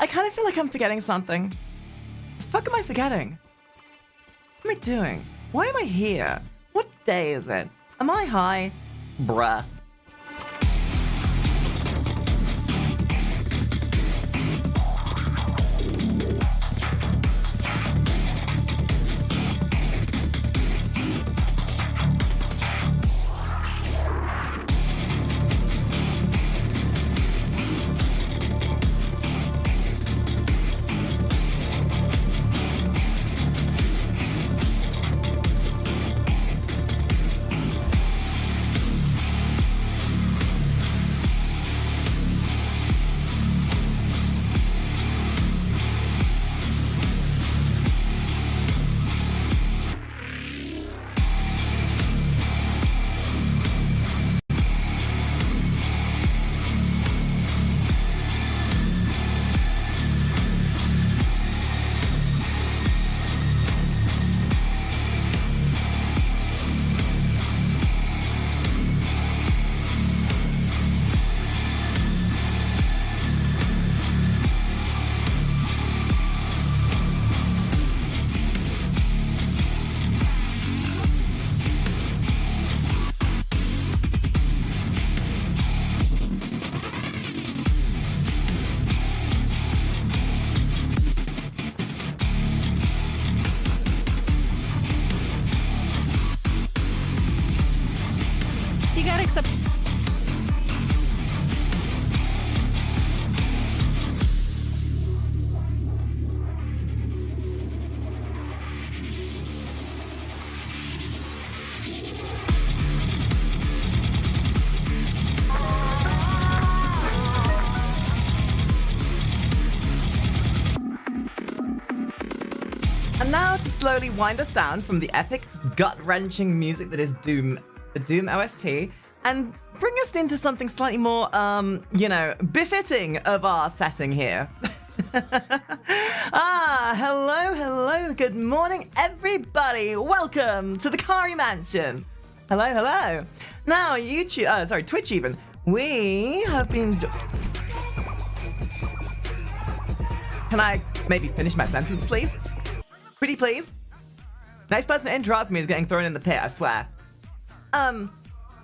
I kind of feel like I'm forgetting something. The fuck am I forgetting? What am I doing? Why am I here? What day is it? Am I high? Bruh. You gotta accept. And now to slowly wind us down from the epic, gut-wrenching music that is Doom, the Doom OST, and bring us into something slightly more, you know, befitting of our setting here. Hello, good morning, everybody. Welcome to the Kari Mansion. Hello. Now, YouTube, Twitch even, we have been... Can I maybe finish my sentence, please? Pretty please? Next person to interrupt me is getting thrown in the pit, I swear.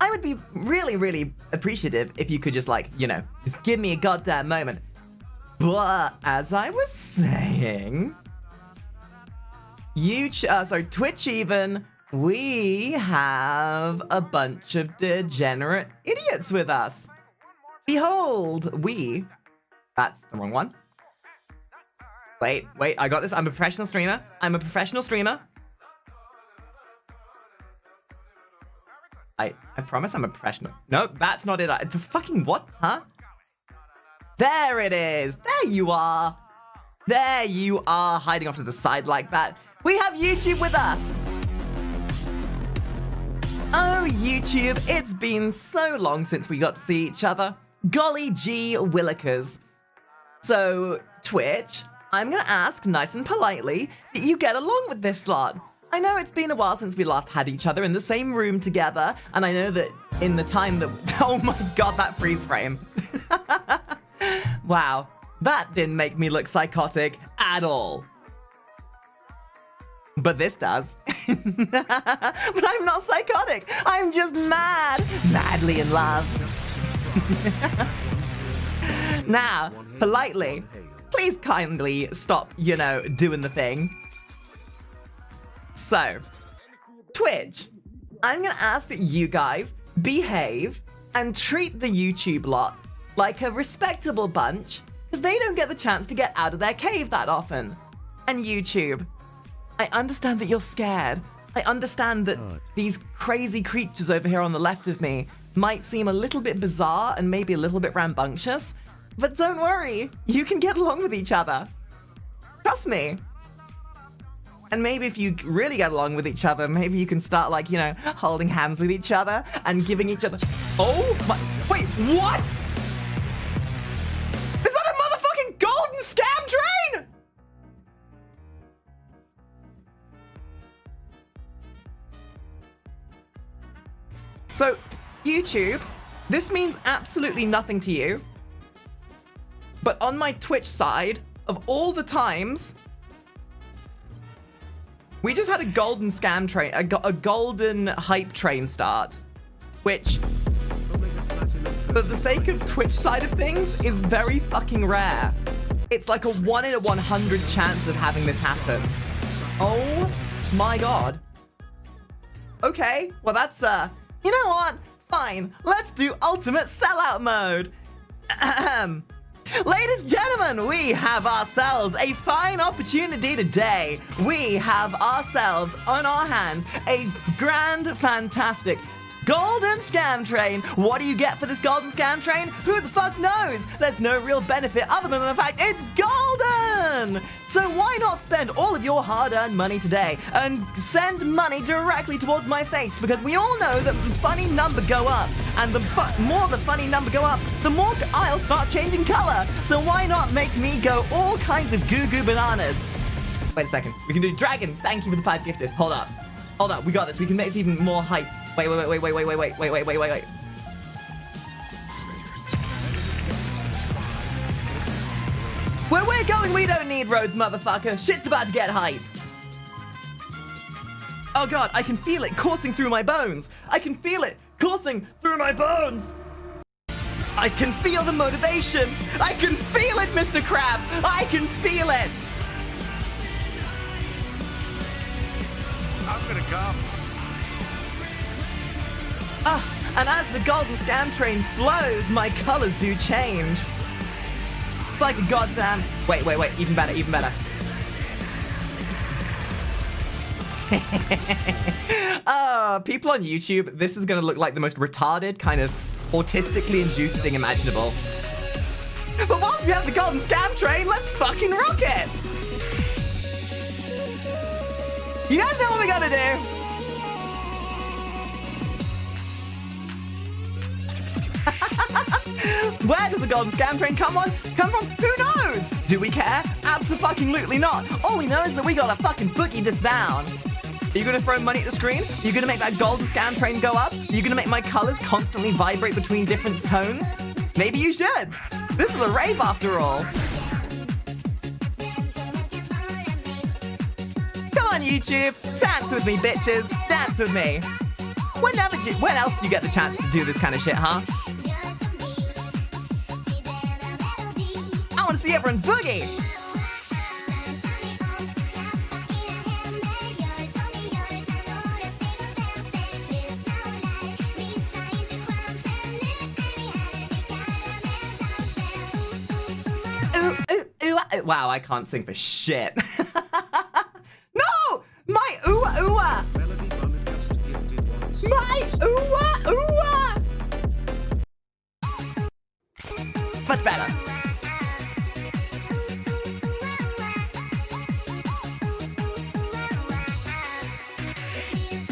I would be really appreciative if you could just, like, you know, just give me a goddamn moment. But as I was saying, Twitch even, we have a bunch of degenerate idiots with us. Behold, that's the wrong one. Wait, I got this. I'm a professional streamer. I promise I'm a professional. No, that's not it. The fucking what? Huh? There it is. There you are. There you are, hiding off to the side like that. We have YouTube with us. Oh, YouTube, it's been so long since we got to see each other. Golly gee willikers. So, Twitch, I'm gonna ask nice and politely that you get along with this lot. I know it's been a while since we last had each other in the same room together, and I know that in the time that... Oh my god, that freeze frame. Wow, that didn't make me look psychotic at all. But this does. But I'm not psychotic. I'm just madly in love. Now, politely, please kindly stop, you know, doing the thing. So, Twitch, I'm gonna ask that you guys behave and treat the YouTube lot like a respectable bunch, because they don't get the chance to get out of their cave that often. And YouTube, I understand that you're scared. I understand that these crazy creatures over here on the left of me might seem a little bit bizarre and maybe a little bit rambunctious, but don't worry, you can get along with each other. Trust me. And maybe if you really get along with each other, maybe you can start, like, you know, holding hands with each other and giving each other... Oh my... Wait, what? Is that a motherfucking golden scam train? So, YouTube, this means absolutely nothing to you. But on my Twitch side, of all the times, we just had a golden scam train, a golden hype train start, which, for the sake of Twitch side of things, is very fucking rare. It's like a 1 in 100 chance of having this happen. Oh my god. Okay, well that's, you know what? Fine, let's do ultimate sellout mode. Ahem. Ladies and gentlemen, we have ourselves a fine opportunity today. We have ourselves on our hands a grand, fantastic golden scam train. What do you get for this golden scam train? Who the fuck knows? There's no real benefit other than the fact it's golden! So why not spend all of your hard-earned money today and send money directly towards my face? Because we all know that the funny number go up, and the more the funny number go up, the more I'll start changing color. So why not make me go all kinds of goo-goo bananas? Wait a second. We can do dragon. Thank you for the 5 gifted. Hold up. Hold up. We got this. We can make this even more hype. Wait. Where we're going, we don't need roads, motherfucker. Shit's about to get hype. Oh god, I can feel it coursing through my bones. I can feel it coursing through my bones. I can feel the motivation. I can feel it, Mr. Krabs. I can feel it. I'm gonna come. And as the golden scam train flows, my colors do change. It's like a goddamn... Wait, even better. People on YouTube, this is gonna look like the most retarded, kind of autistically induced thing imaginable. But whilst we have the golden scam train, let's fucking rock it! You guys know what we gotta do? Where does the golden scam train come from? Who knows? Do we care? Absolutely not. All we know is that we gotta fucking boogie this down. Are you gonna throw money at the screen? Are you gonna make that golden scam train go up? Are you gonna make my colors constantly vibrate between different tones? Maybe you should. This is a rave after all. Come on, YouTube. Dance with me, bitches. Dance with me. When else do you get the chance to do this kind of shit, huh? I want to see everyone boogie! Wow, I can't sing for shit. No! My ooh-ah! My ooh-ah! Much better.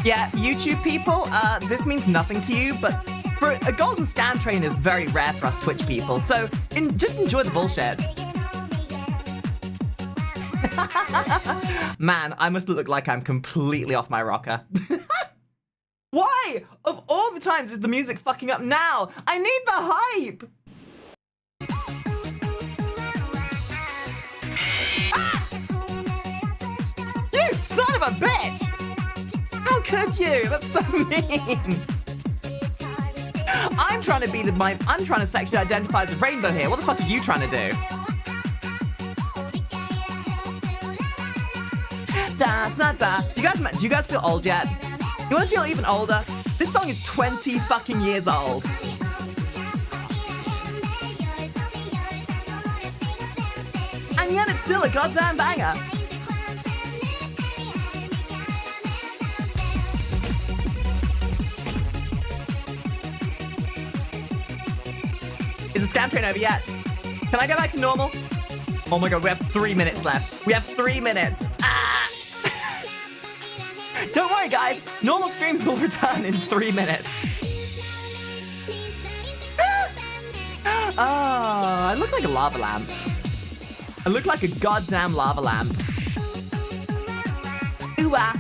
Yeah, YouTube people, this means nothing to you, but for a golden scam train is very rare for us Twitch people, so just enjoy the bullshit. Man, I must look like I'm completely off my rocker. Why? Of all the times is the music fucking up now? I need the hype! Ah! You son of a bitch! How could you? That's so mean. I'm trying to sexually identify as a rainbow here. What the fuck are you trying to do? Da, da, da. Do you guys feel old yet? You want to feel even older? This song is 20 fucking years old. And yet it's still a goddamn banger. Is the scam train over yet? Can I go back to normal? Oh my god, we have 3 minutes left. We have 3 minutes. Ah! Don't worry, guys. Normal streams will return in 3 minutes. I look like a lava lamp. I look like a goddamn lava lamp. Ooh-ah.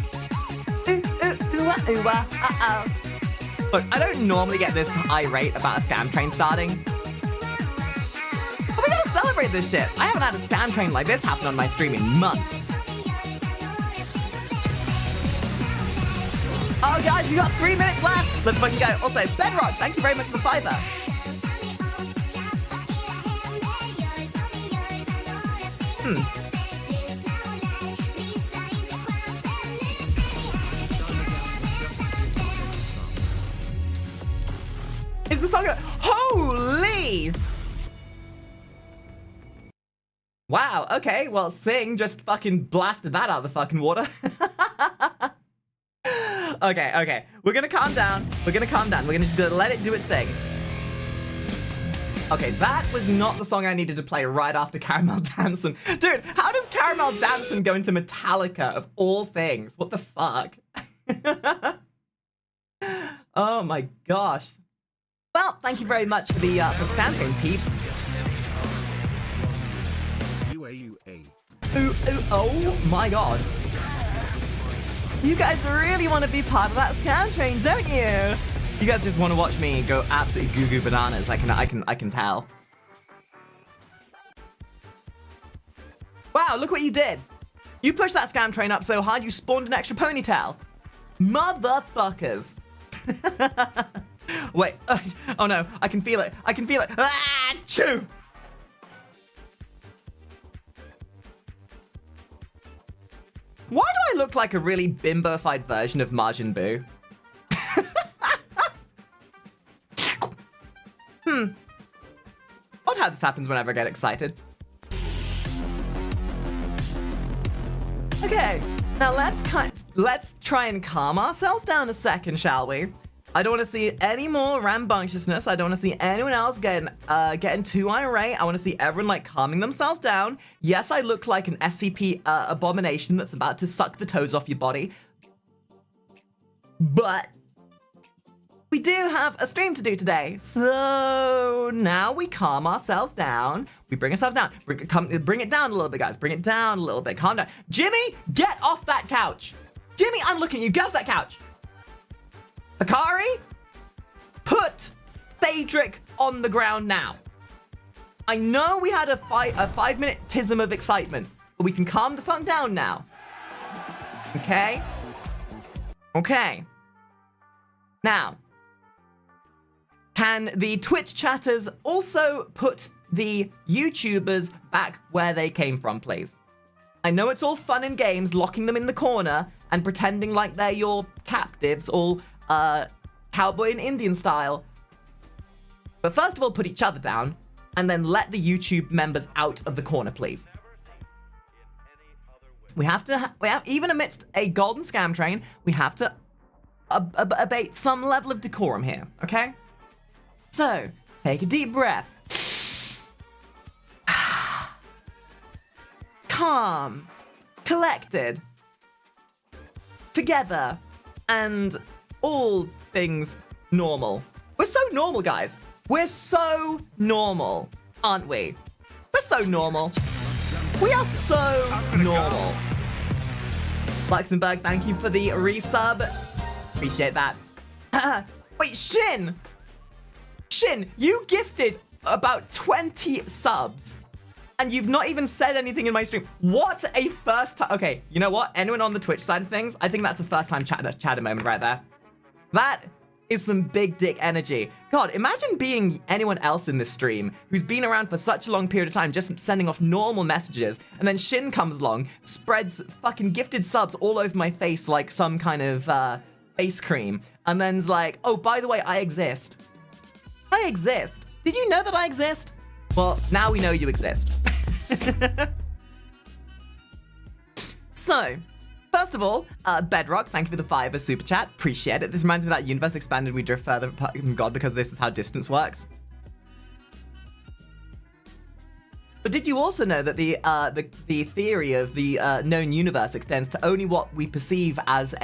Ooh-ah, ooh-ah, uh-oh. Look, I don't normally get this irate about a scam train starting. But we gotta celebrate celebrate this shit. I haven't had a scam train like this happen on my stream in months. Oh, guys, we got 3 minutes left. Let's fucking go. Also, Bedrock, thank you very much for the $5. Is the song... Holy! Wow, okay. Well, Sing just fucking blasted that out of the fucking water. Okay. We're gonna calm down. We're gonna just let it do its thing. Okay, that was not the song I needed to play right after Caramel Dancin'. Dude, how does Caramel Dancin' go into Metallica of all things? What the fuck? Oh my gosh. Well, thank you very much for the spam train, peeps. Oh my god. You guys really want to be part of that scam train, don't you? You guys just want to watch me go absolutely goo-goo bananas. I can tell. Wow, look what you did. You pushed that scam train up so hard you spawned an extra ponytail. Motherfuckers. Wait. Oh no, I can feel it. Ah, choo! Why do I look like a really bimbofied version of Majin Buu? Odd how this happens whenever I get excited. Okay, now let's try and calm ourselves down a second, shall we? I don't want to see any more rambunctiousness. I don't want to see anyone else getting too irate. I want to see everyone like calming themselves down. Yes, I look like an SCP abomination that's about to suck the toes off your body. But we do have a stream to do today. So now we calm ourselves down. We bring ourselves down. Bring it down a little bit, guys. Bring it down a little bit. Calm down. Jimmy, get off that couch. Jimmy, I'm looking at you. Get off that couch. Akari, put Phaedric on the ground now. I know we had a 5-minute tism of excitement, but we can calm the fuck down now. Okay? Okay. Now, can the Twitch chatters also put the YouTubers back where they came from, please? I know it's all fun and games, locking them in the corner and pretending like they're your captives, all cowboy and Indian style. But first of all, put each other down, and then let the YouTube members out of the corner, please. We have even amidst a golden scam train, we have to abate some level of decorum here, okay? So, take a deep breath. Calm, collected, together, and all things normal. We're so normal, guys. We're so normal, aren't we? We're so normal. We are so normal. Luxembourg, thank you for the resub. Appreciate that. Wait, Shin, you gifted about 20 subs and you've not even said anything in my stream. What a first time. Okay, you know what? Anyone on the Twitch side of things, I think that's a first time chatter moment right there. That is some big dick energy. God, imagine being anyone else in this stream who's been around for such a long period of time, just sending off normal messages, and then Shin comes along, spreads fucking gifted subs all over my face like some kind of face cream, and then's like, oh, by the way, I exist. I exist. Did you know that I exist? Well, now we know you exist. So, first of all, Bedrock, thank you for the $5 super chat. Appreciate it. This reminds me of that universe expanded, we drift further from God because this is how distance works. But did you also know that the theory of the known universe extends to only what we perceive as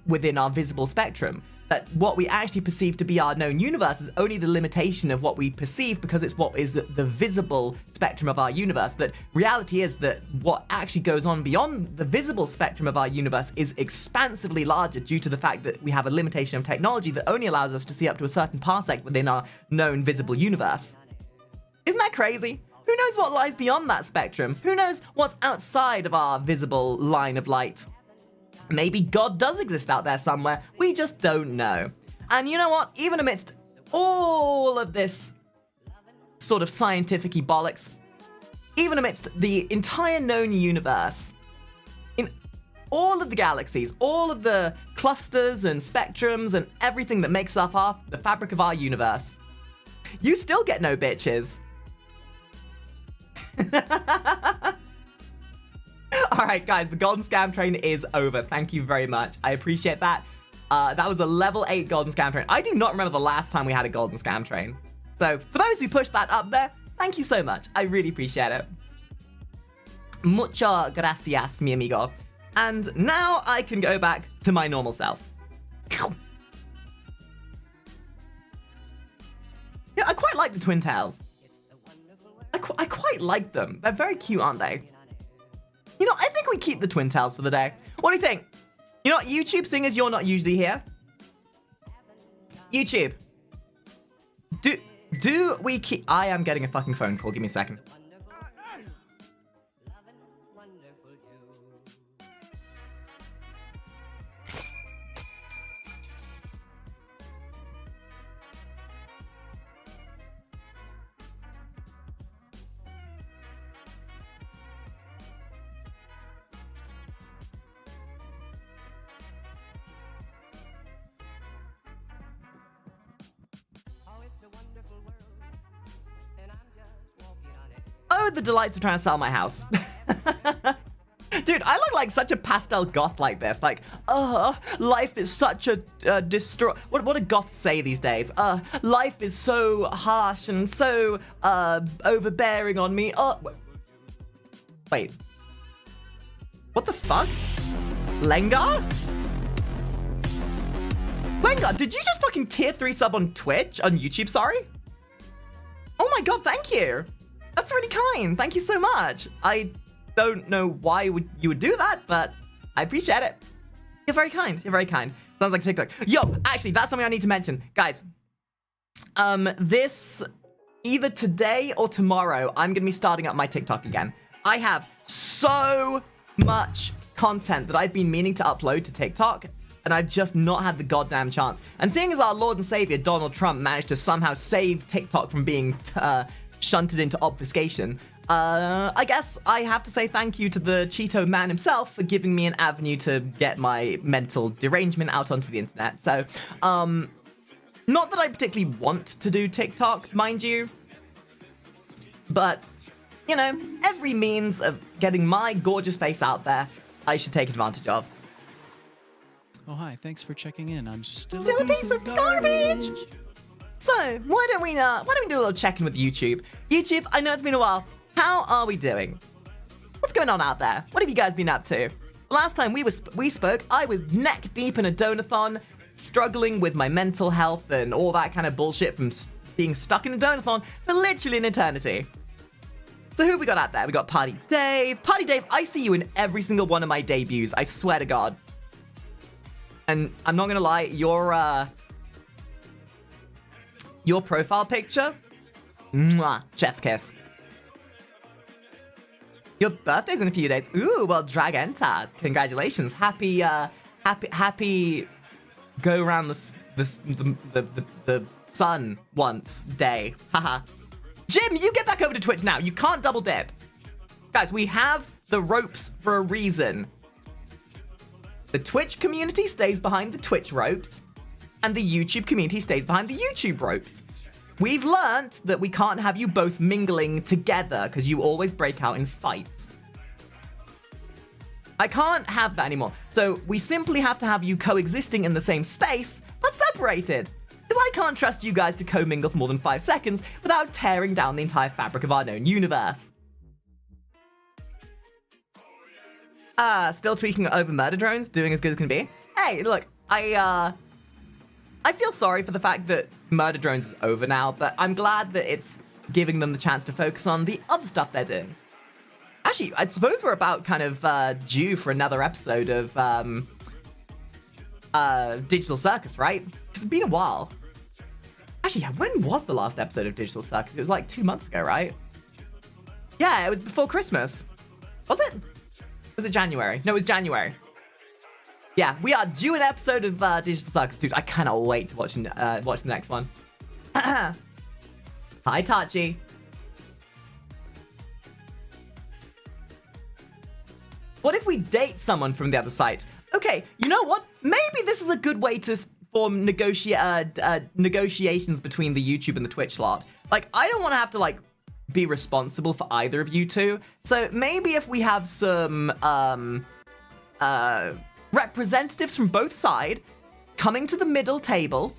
within our visible spectrum? That what we actually perceive to be our known universe is only the limitation of what we perceive because it's what is the visible spectrum of our universe. That reality is that what actually goes on beyond the visible spectrum of our universe is expansively larger due to the fact that we have a limitation of technology that only allows us to see up to a certain parsec within our known visible universe. Isn't that crazy? Who knows what lies beyond that spectrum? Who knows what's outside of our visible line of light? Maybe God does exist out there somewhere. We just don't know. And you know what? Even amidst all of this sort of scientific-y bollocks, even amidst the entire known universe, in all of the galaxies, all of the clusters and spectrums and everything that makes up the fabric of our universe, you still get no bitches. All right, guys, the golden scam train is over. Thank you very much. I appreciate that. That was a level 8 golden scam train. I do not remember the last time we had a golden scam train. So for those who pushed that up there, thank you so much. I really appreciate it. Mucho gracias, mi amigo. And now I can go back to my normal self. Yeah, I quite like the twin tails. I quite like them. They're very cute, aren't they? You know, I think we keep the twin tails for the day. What do you think? You know what, YouTube, seeing as you're not usually here? YouTube. Do we keep... I am getting a fucking phone call. Give me a second. Oh, the delights of trying to sell my house. Dude, I look like such a pastel goth like this. Like, life is such a What do goths say these days? Life is so harsh and so overbearing on me. Wait. What the fuck? Lengar? Lengar, did you just fucking tier 3 sub on Twitch? On YouTube, sorry? Oh my god, thank you. That's really kind. Thank you so much. I don't know why you would do that, but I appreciate it. You're very kind. You're very kind. Sounds like TikTok. Yo, actually, that's something I need to mention. Guys, this, either today or tomorrow, I'm going to be starting up my TikTok again. I have so much content that I've been meaning to upload to TikTok, and I've just not had the goddamn chance. And seeing as our Lord and Savior, Donald Trump, managed to somehow save TikTok from being shunted into obfuscation, I guess I have to say thank you to the Cheeto man himself for giving me an avenue to get my mental derangement out onto the internet. So, not that I particularly want to do TikTok, mind you, but, you know, every means of getting my gorgeous face out there, I should take advantage of. Oh, hi, thanks for checking in. I'm still a piece of garbage! So, why don't we do a little check-in with YouTube? YouTube, I know it's been a while. How are we doing? What's going on out there? What have you guys been up to? Last time we spoke, I was neck deep in a donathon, struggling with my mental health and all that kind of bullshit from being stuck in a donathon for literally an eternity. So who have we got out there? We got Party Dave. Party Dave, I see you in every single one of my debuts, I swear to God. And I'm not gonna lie, your profile picture, mwah, chef's kiss. Your birthday's in a few days. Ooh, well, Dragenta, congratulations. Happy go around the sun once day. Haha. Jim, you get back over to Twitch now. You can't double dip. Guys, we have the ropes for a reason. The Twitch community stays behind the Twitch ropes, and the YouTube community stays behind the YouTube ropes. We've learnt that we can't have you both mingling together because you always break out in fights. I can't have that anymore. So we simply have to have you coexisting in the same space, but separated. Because I can't trust you guys to commingle for more than 5 seconds without tearing down the entire fabric of our known universe. Still tweaking over murder drones, doing as good as can be. Hey, look, I feel sorry for the fact that murder drones is over now, but I'm glad that it's giving them the chance to focus on the other stuff they're doing. Actually, I suppose we're about kind of due for another episode of Digital Circus, right? Because it's been a while. Actually, when was the last episode of Digital Circus? It was like 2 months ago, right? Yeah, it was before Christmas. Was it? Was it January? No, it was January. Yeah, we are due an episode of Digital Sucks. Dude, I cannot wait to watch the next one. Hi, Tachi. What if we date someone from the other side? Okay, you know what? Maybe this is a good way to form negotiations between the YouTube and the Twitch lot. Like, I don't want to have to, like, be responsible for either of you two. So maybe if we have some representatives from both sides coming to the middle table,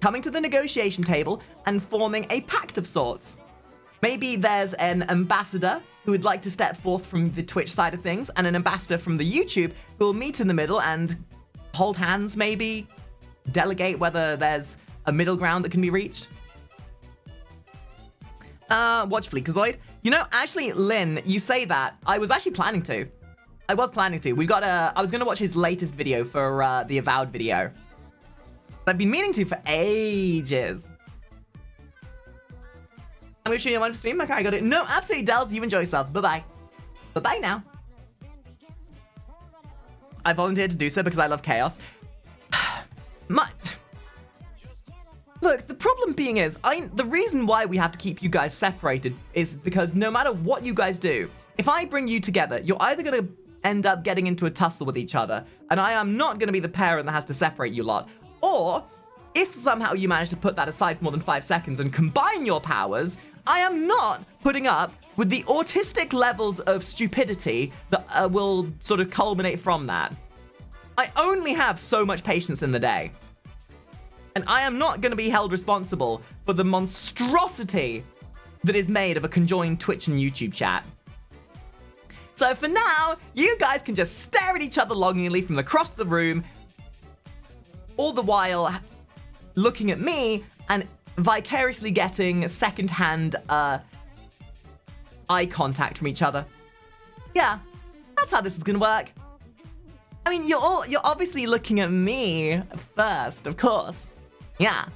coming to the negotiation table, and forming a pact of sorts. Maybe there's an ambassador who would like to step forth from the Twitch side of things, and an ambassador from the YouTube who will meet in the middle and hold hands, maybe delegate whether there's a middle ground that can be reached. Watch Fleekazoid. You know, actually, Lynn, you say that. I was actually planning to. I was planning to. I was going to watch his latest video for the Avowed video. I've been meaning to for ages. I'm going to show you one for stream. Okay, I got it. No, absolutely, Dells. You enjoy yourself. Bye-bye. Bye-bye now. I volunteered to do so because I love chaos. Look, the problem being is, the reason why we have to keep you guys separated is because no matter what you guys do, if I bring you together, you're either going to end up getting into a tussle with each other, and I am not going to be the parent that has to separate you lot. Or, if somehow you manage to put that aside for more than 5 seconds and combine your powers, I am not putting up with the autistic levels of stupidity that will sort of culminate from that. I only have so much patience in the day. And I am not going to be held responsible for the monstrosity that is made of a conjoined Twitch and YouTube chat. So for now, you guys can just stare at each other longingly from across the room, all the while looking at me and vicariously getting secondhand eye contact from each other. Yeah, that's how this is gonna work. I mean, you're obviously looking at me first, of course. Yeah.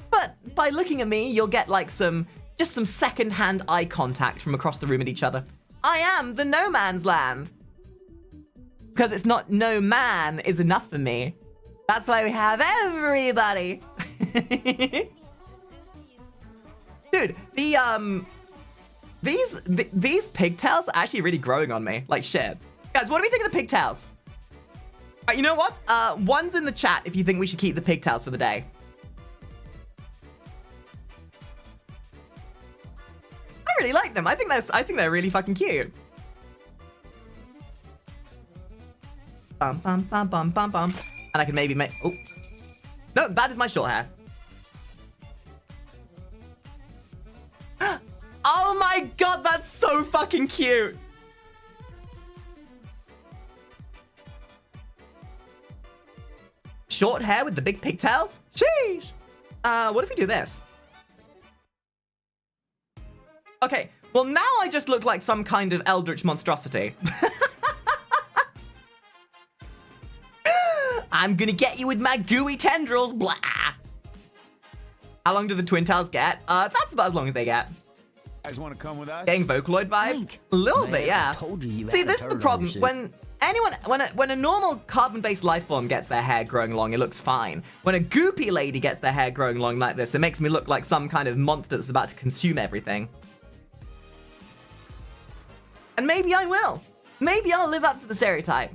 But by looking at me, you'll get like just some second-hand eye contact from across the room at each other. I am the no man's land. Because it's not no man is enough for me. That's why we have everybody. Dude, these pigtails are actually really growing on me. Like shit. Guys, what do we think of the pigtails? Alright, you know what? One's in the chat if you think we should keep the pigtails for the day. I really like them. I think they're really fucking cute. Bum bum bum bum bum bum. And I can maybe make. Oh, no, that is my short hair. Oh my god, that's so fucking cute. Short hair with the big pigtails? Sheesh. What if we do this? Okay, well now I just look like some kind of eldritch monstrosity. I'm gonna get you with my gooey tendrils, blah. How long do the twin tails get? That's about as long as they get. You guys want to come with us? Getting Vocaloid vibes? Link. A little Man, bit, yeah. I told you See, had this a is the turd on problem. your shit. When a normal carbon-based life form gets their hair growing long, it looks fine. When a goopy lady gets their hair growing long like this, it makes me look like some kind of monster that's about to consume everything. And maybe I will. Maybe I'll live up to the stereotype.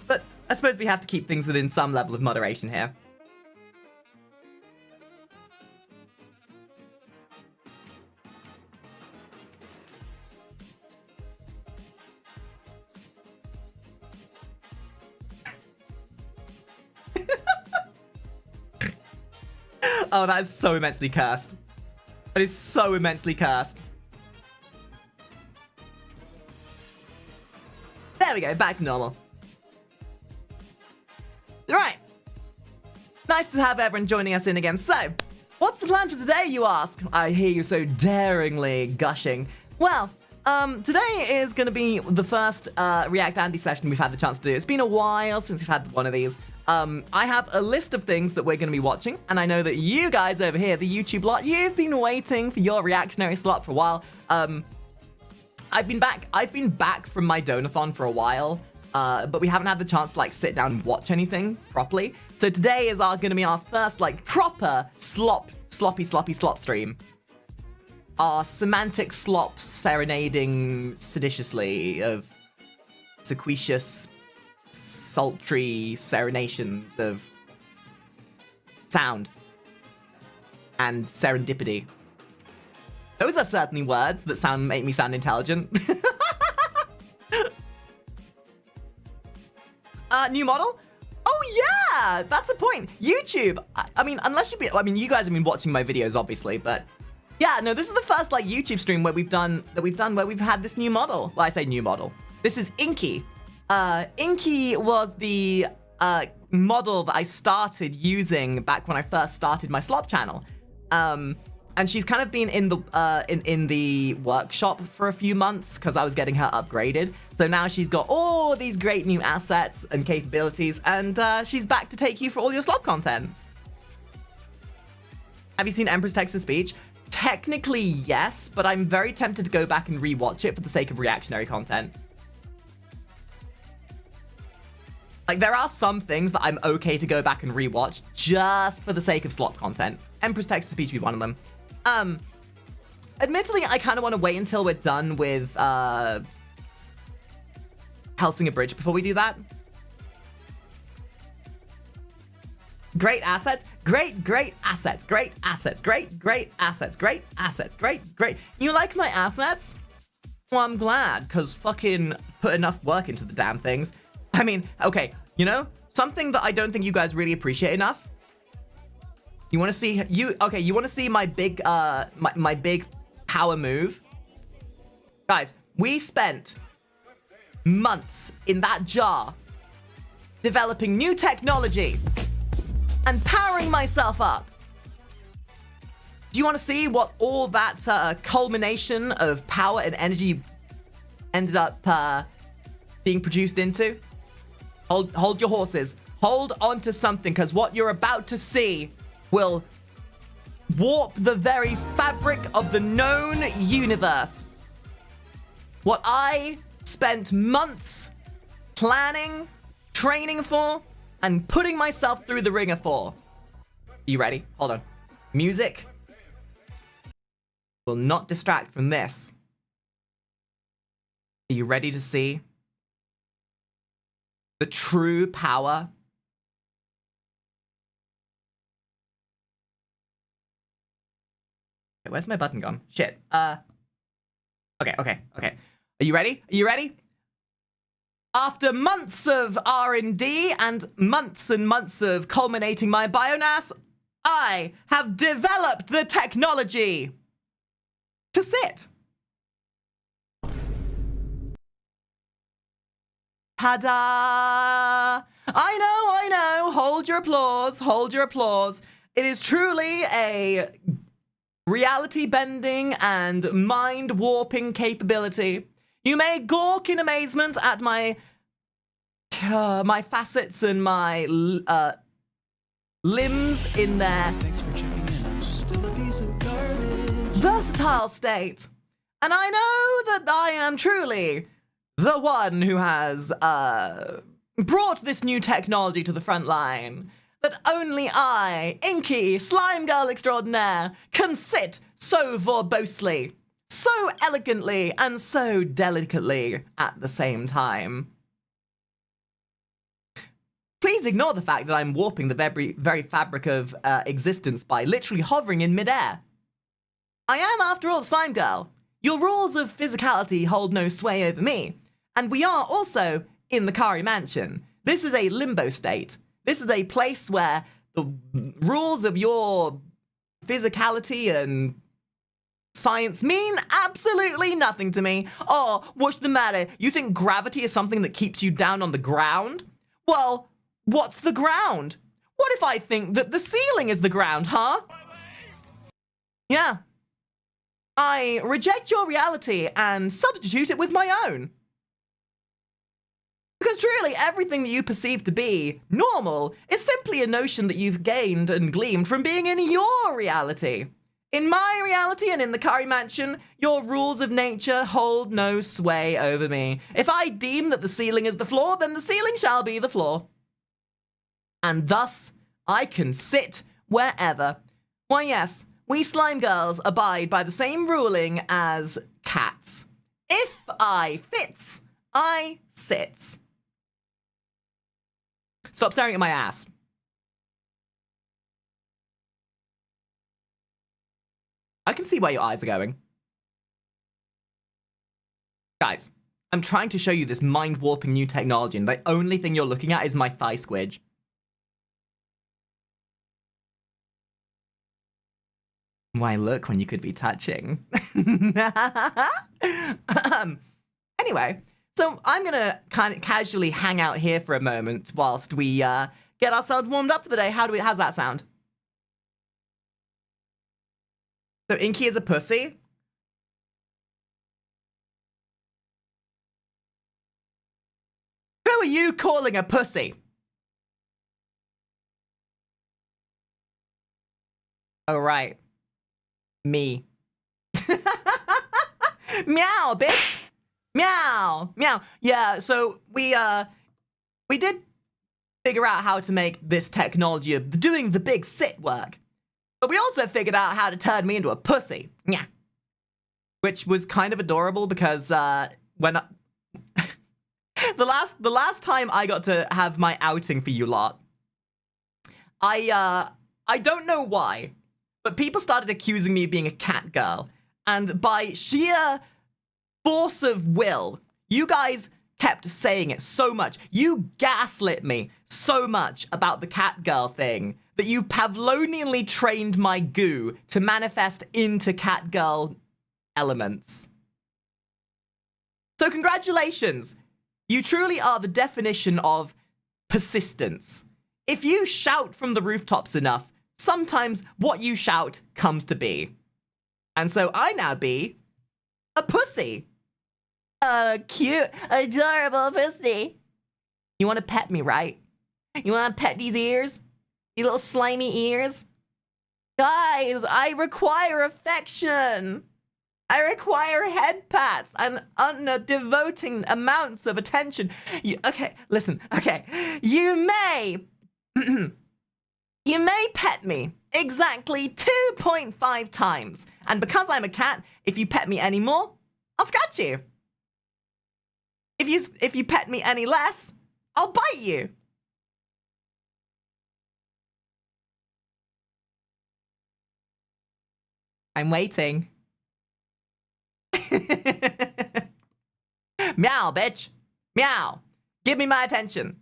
But I suppose we have to keep things within some level of moderation here. Oh, that is so immensely cursed. That is so immensely cursed. There we go, back to normal. Right. Nice to have everyone joining us in again. So, what's the plan for today, you ask? I hear you so daringly gushing. Well, today is going to be the first React Andy session we've had the chance to do. It's been a while since we've had one of these. I have a list of things that we're going to be watching, and I know that you guys over here, the YouTube lot, you've been waiting for your reactionary slot for a while. I've been back from my donathon for a while, but we haven't had the chance to like sit down and watch anything properly. So today is going to be our first like proper sloppy slop stream. Our semantic slop serenading seditiously of sequentious, sultry serenations of sound and serendipity. Those are certainly words that make me sound intelligent. New model? Oh yeah, that's a point. YouTube. I mean, you guys have been watching my videos, obviously, but yeah, no, this is the first like YouTube stream where we've had this new model. Well, I say new model. This is Inky. Inky was the model that I started using back when I first started my slop channel. And she's kind of been in the workshop for a few months because I was getting her upgraded. So now she's got all these great new assets and capabilities, and she's back to take you for all your slop content. Have you seen Emperor's Text-to-Speech? Technically, yes, but I'm very tempted to go back and rewatch it for the sake of reactionary content. Like, there are some things that I'm okay to go back and rewatch just for the sake of slop content. Emperor's Text-to-Speech would be one of them. Admittedly, I kind of want to wait until we're done with Helsinger Bridge before we do that. Great assets. Great assets. Great assets. Great assets. Great assets. Great. You like my assets? Well, I'm glad, because fucking put enough work into the damn things. I mean, okay, you know, something that I don't think you guys really appreciate enough. You want to see you want to see my big my big power move? Guys, we spent months in that jar developing new technology and powering myself up. Do you want to see what all that culmination of power and energy ended up being produced into? Hold your horses. Hold on to something, because what you're about to see will warp the very fabric of the known universe. What I spent months planning, training for, and putting myself through the ringer for. You ready? Hold on. Music will not distract from this. Are you ready to see the true power? Wait, where's my button gone? Shit. Okay. Are you ready? After months of R&D and months of culminating my biomass, I have developed the technology to sit. Ta-da! I know. Hold your applause. It is truly a reality-bending and mind-warping capability. You may gawk in amazement at my facets and my limbs in their Thanks for checking in. I'm still a piece of garbage. versatile state. And I know that I am truly the one who has brought this new technology to the front line. That only I, Inky, slime girl extraordinaire, can sit so verbosely, so elegantly, and so delicately at the same time. Please ignore the fact that I'm warping the very fabric of existence by literally hovering in midair. I am, after all, slime girl. Your rules of physicality hold no sway over me. And we are also in the Kari Mansion. This is a limbo state. This is a place where the rules of your physicality and science mean absolutely nothing to me. Oh, what's the matter? You think gravity is something that keeps you down on the ground? Well, what's the ground? What if I think that the ceiling is the ground, huh? Yeah. I reject your reality and substitute it with my own. Because Because truly, everything that you perceive to be normal is simply a notion that you've gained and gleaned from being in your reality. In my reality and in the Curry Mansion, your rules of nature hold no sway over me. If I deem that the ceiling is the floor, then the ceiling shall be the floor. And thus, I can sit wherever. Why yes, we slime girls abide by the same ruling as cats. If I fits, I sits. Stop staring at my ass. I can see where your eyes are going. Guys, I'm trying to show you this mind-warping new technology, and the only thing you're looking at is my thigh squidge. Why look when you could be touching? Anyway, so I'm gonna kind of casually hang out here for a moment whilst we get ourselves warmed up for the day. How's that sound? So Inky is a pussy? Who are you calling a pussy? Oh, right. Me. Meow, bitch. Meow. Meow. Yeah, so we did figure out how to make this technology of doing the big sit work. But we also figured out how to turn me into a pussy. Yeah. Which was kind of adorable because when the last time I got to have my outing for you lot, I don't know why, but people started accusing me of being a catgirl. And by sheer force of will, you guys kept saying it so much. You gaslit me so much about the catgirl thing that you Pavlonianly trained my goo to manifest into catgirl elements. So congratulations. You truly are the definition of persistence. If you shout from the rooftops enough, sometimes what you shout comes to be. And so I now be a pussy. A cute, adorable pussy. You want to pet me, right? You want to pet these ears? These little slimy ears? Guys, I require affection. I require head pats and devoting amounts of attention. Okay, listen, okay. You may pet me exactly 2.5 times. And because I'm a cat, if you pet me any more, I'll scratch you. If you pet me any less, I'll bite you. I'm waiting. Meow, bitch. Meow. Give me my attention.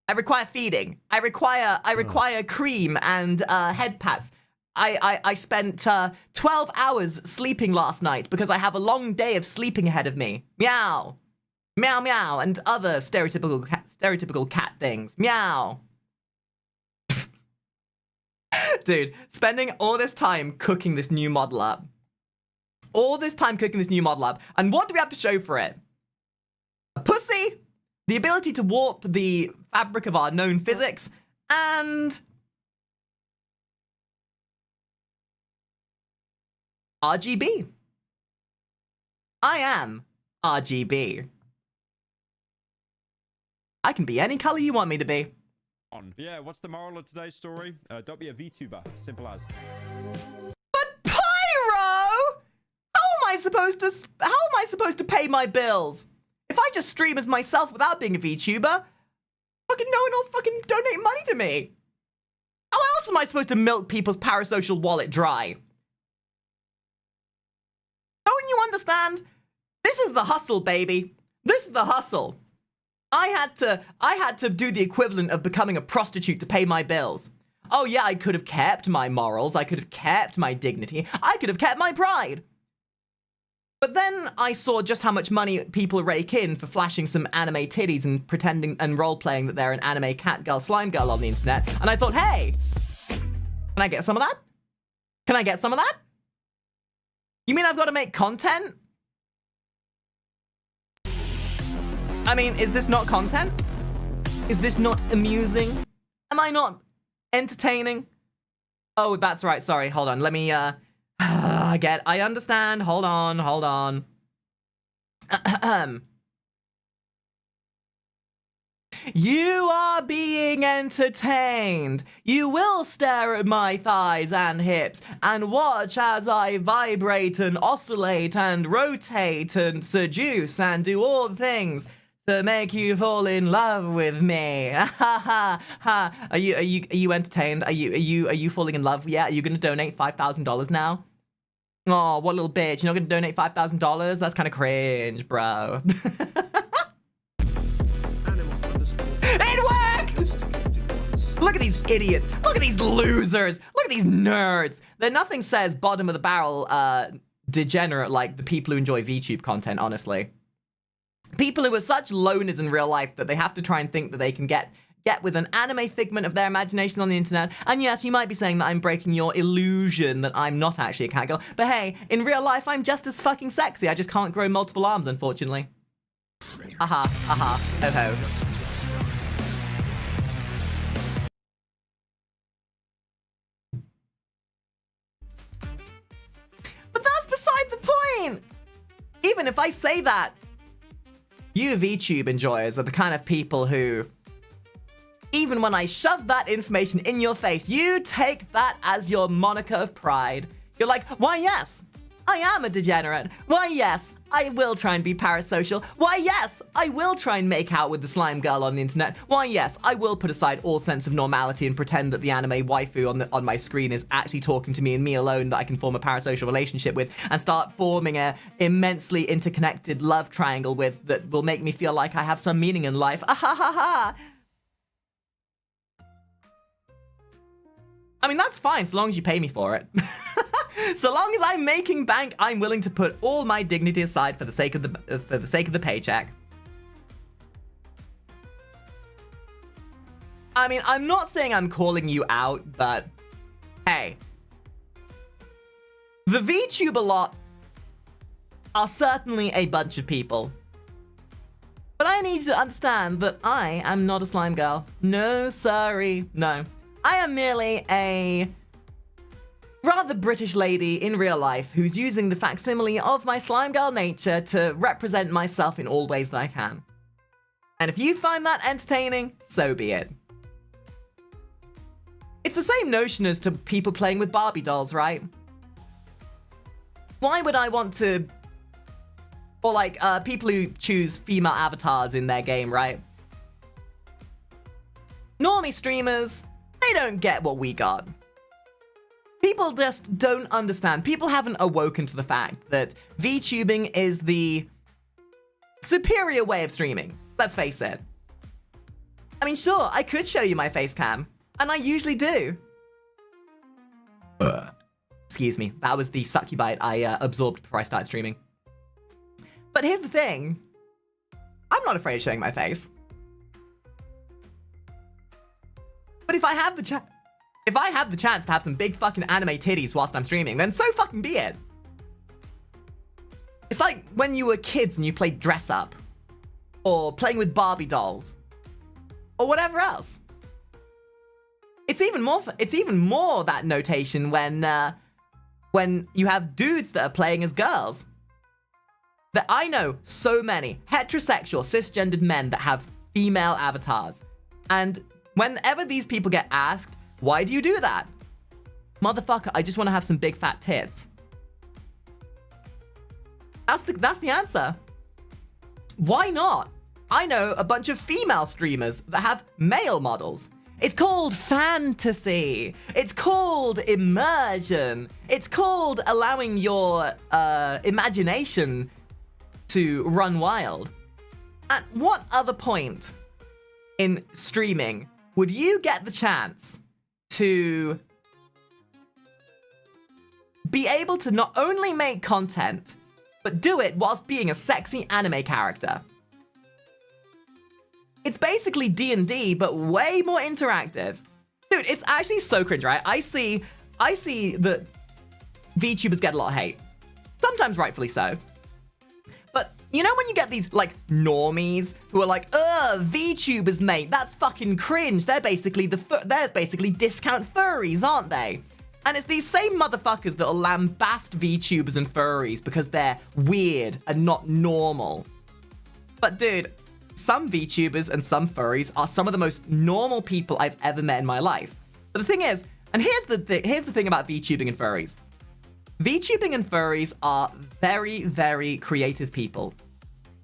I require feeding. I require cream and head pats. I spent 12 hours sleeping last night because I have a long day of sleeping ahead of me. Meow. Meow, meow, and other stereotypical cat things. Meow. Dude, spending all this time cooking this new model up. And what do we have to show for it? A pussy, the ability to warp the fabric of our known physics, and RGB. I am RGB. I can be any color you want me to be. Yeah, what's the moral of today's story? Don't be a VTuber. Simple as. But Pyro! How am I supposed to pay my bills? If I just stream as myself without being a VTuber, fucking no one will fucking donate money to me. How else am I supposed to milk people's parasocial wallet dry? Don't you understand? This is the hustle, baby. This is the hustle. I had to do the equivalent of becoming a prostitute to pay my bills. Oh yeah, I could have kept my morals, I could have kept my dignity, I could have kept my pride. But then I saw just how much money people rake in for flashing some anime titties and pretending and role-playing that they're an anime cat girl, slime girl on the internet, and I thought, hey, can I get some of that? Can I get some of that? You mean I've got to make content? I mean, is this not content? Is this not amusing? Am I not entertaining? Oh, that's right. Sorry. Hold on. Let me, I understand. Hold on. You are being entertained. You will stare at my thighs and hips and watch as I vibrate and oscillate and rotate and seduce and do all the things to make you fall in love with me. Ha ha ha. Are you entertained? Are you falling in love? Yeah. Are you gonna donate $5,000 now? Oh, what little bitch. You're not gonna donate $5,000? That's kind of cringe, bro. It worked! Look at these idiots. Look at these losers. Look at these nerds. There nothing says bottom of the barrel degenerate like the people who enjoy VTube content, honestly. People who are such loners in real life that they have to try and think that they can get with an anime figment of their imagination on the internet. And yes, you might be saying that I'm breaking your illusion that I'm not actually a catgirl. But hey, in real life, I'm just as fucking sexy. I just can't grow multiple arms, unfortunately. Aha, aha, ho ho. But that's beside the point! Even if I say that, you VTube enjoyers are the kind of people who, even when I shove that information in your face, you take that as your moniker of pride. You're like, why yes, I am a degenerate. Why yes, I will try and be parasocial. Why yes, I will try and make out with the slime girl on the internet. Why yes, I will put aside all sense of normality and pretend that the anime waifu on my screen is actually talking to me and me alone that I can form a parasocial relationship with and start forming a immensely interconnected love triangle with that will make me feel like I have some meaning in life. Ah ha ha ha! I mean, that's fine, so long as you pay me for it. So long as I'm making bank, I'm willing to put all my dignity aside for the sake of the paycheck. I mean, I'm not saying I'm calling you out, but hey, the VTuber lot are certainly a bunch of people. But I need you to understand that I am not a slime girl. No, sorry, no. I am merely a rather British lady in real life who's using the facsimile of my slime girl nature to represent myself in all ways that I can. And if you find that entertaining, so be it. It's the same notion as to people playing with Barbie dolls, right? Why would I want to... Or like people who choose female avatars in their game, right? Normie streamers, they don't get what we got. People just don't understand. People haven't awoken to the fact that VTubing is the superior way of streaming. Let's face it. I mean, sure, I could show you my face cam, and I usually do. Excuse me, that was the sucky bite I absorbed before I started streaming. But here's the thing. I'm not afraid of showing my face. But if I have the chance to have some big fucking anime titties whilst I'm streaming, then so fucking be it. It's like when you were kids and you played dress up, or playing with Barbie dolls, or whatever else. It's even more that notation when you have dudes that are playing as girls. That I know so many heterosexual cisgendered men that have female avatars, and whenever these people get asked, why do you do that? Motherfucker, I just want to have some big fat tits. That's the answer. Why not? I know a bunch of female streamers that have male models. It's called fantasy. It's called immersion. It's called allowing your imagination to run wild. At what other point in streaming would you get the chance to be able to not only make content, but do it whilst being a sexy anime character? It's basically D&D, but way more interactive. Dude, it's actually so cringe, right? I see that VTubers get a lot of hate. Sometimes rightfully so. But You know when you get these, like, normies who are like, VTubers, mate, that's fucking cringe. They're basically discount furries, aren't they? And it's these same motherfuckers that'll lambast VTubers and furries because they're weird and not normal. But dude, some VTubers and some furries are some of the most normal people I've ever met in my life. But the thing is, and here's the thing about VTubing and furries. VTubing and furries are very, very creative people.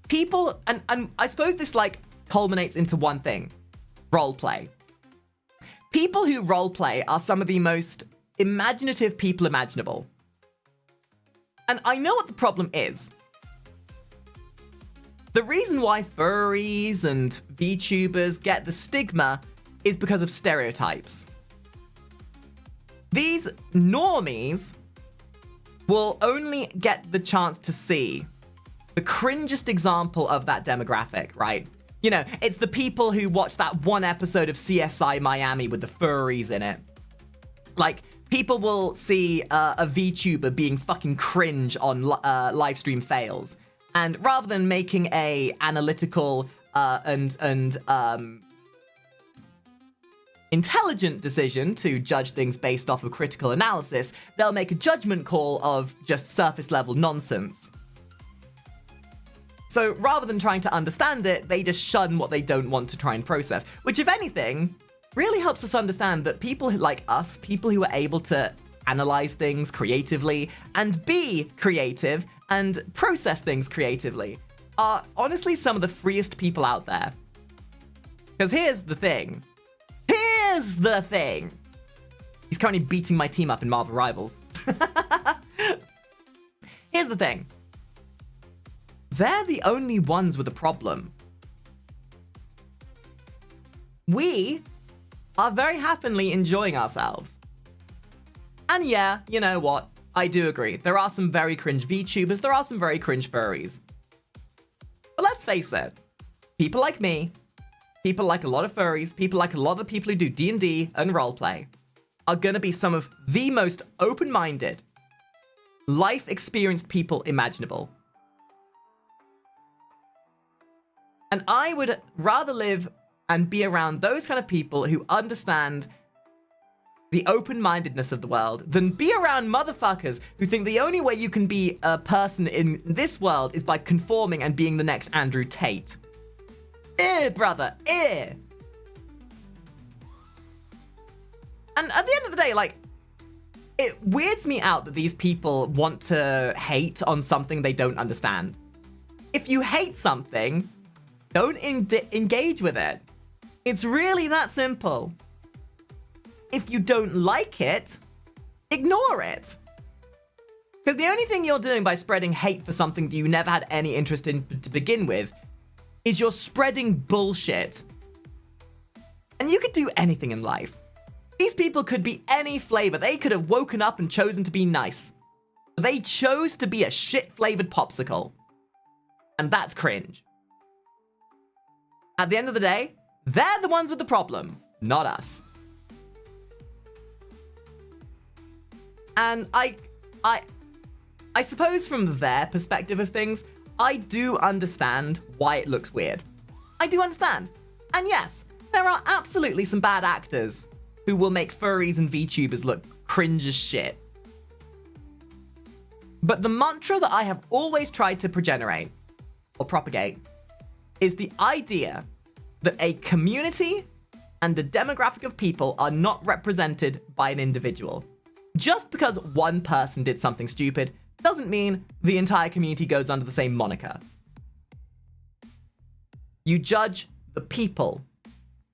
People, and I suppose this like culminates into one thing: roleplay. People who roleplay are some of the most imaginative people imaginable. And I know what the problem is. The reason why furries and VTubers get the stigma is because of stereotypes. These normies will only get the chance to see the cringest example of that demographic, right? You know, it's the people who watch that one episode of CSI Miami with the furries in it. Like, people will see a VTuber being fucking cringe on livestream fails. And rather than making a analytical and intelligent decision to judge things based off of critical analysis, they'll make a judgment call of just surface level nonsense. So rather than trying to understand it, they just shun what they don't want to try and process, which if anything, really helps us understand that people like us, people who are able to analyze things creatively and be creative and process things creatively, are honestly some of the freest people out there. Because here's the thing. Here's the thing. He's currently beating my team up in Marvel Rivals. Here's the thing. They're the only ones with a problem. We are very happily enjoying ourselves. And yeah, you know what? I do agree. There are some very cringe VTubers. There are some very cringe furries. But let's face it. People like me, people like a lot of furries, people like a lot of the people who do D&D and roleplay are going to be some of the most open-minded, life-experienced people imaginable. And I would rather live and be around those kind of people who understand the open-mindedness of the world than be around motherfuckers who think the only way you can be a person in this world is by conforming and being the next Andrew Tate. Brother, And at the end of the day, like, it weirds me out that these people want to hate on something they don't understand. If you hate something, don't engage with it. It's really that simple. If you don't like it, ignore it. Because the only thing you're doing by spreading hate for something that you never had any interest in to begin with is you're spreading bullshit. And you could do anything in life. These people could be any flavor. They could have woken up and chosen to be nice. They chose to be a shit-flavored popsicle. And that's cringe. At the end of the day, they're the ones with the problem, not us. And I suppose from their perspective of things, I do understand why it looks weird. I do understand. And yes, there are absolutely some bad actors who will make furries and VTubers look cringe as shit. But the mantra that I have always tried to propagate is the idea that a community and a demographic of people are not represented by an individual. Just because one person did something stupid doesn't mean the entire community goes under the same moniker. You judge the people,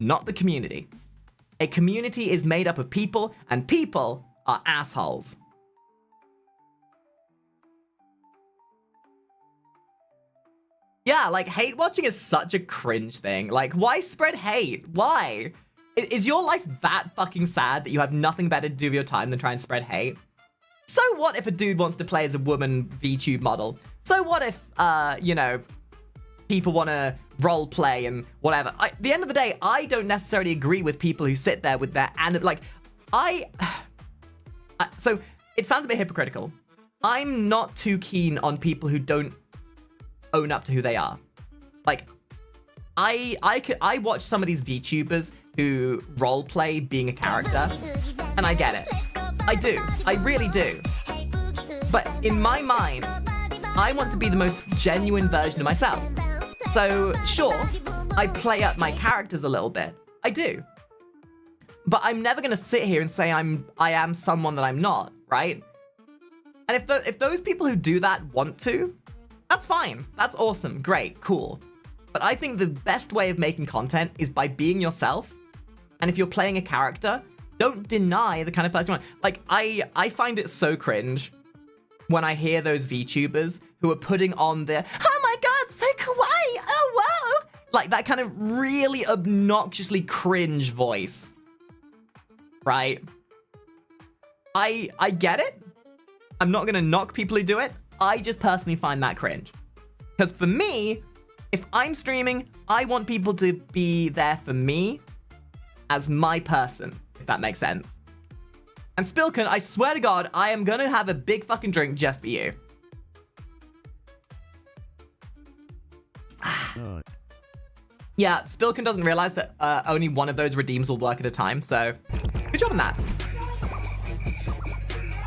not the community. A community is made up of people, and people are assholes. Yeah, like, hate watching is such a cringe thing. Like, why spread hate? Why? Is your life that fucking sad that you have nothing better to do with your time than try and spread hate? So what if a dude wants to play as a woman VTube model? So what if, you know, people want to role play and whatever? At the end of the day, I don't necessarily agree with people who sit there with their, so it sounds a bit hypocritical. I'm not too keen on people who don't own up to who they are. Like, I watch some of these VTubers who roleplay being a character, and I get it. I do. I really do. But in my mind, I want to be the most genuine version of myself. So, sure, I play up my characters a little bit. I do. But I'm never going to sit here and say I am someone that I'm not, right? And if those people who do that want to, that's fine. That's awesome. Great. Cool. But I think the best way of making content is by being yourself. And if you're playing a character, don't deny the kind of person you want. Like, I find it so cringe when I hear those VTubers who are putting on their, oh my god, so kawaii, oh wow, like that kind of really obnoxiously cringe voice, right? I get it. I'm not gonna knock people who do it. I just personally find that cringe. Because for me, if I'm streaming, I want people to be there for me as my person, if that makes sense. And Spilkin, I swear to God, I am gonna have a big fucking drink just for you. Yeah, Spilkin doesn't realize that only one of those redeems will work at a time, so good job on that.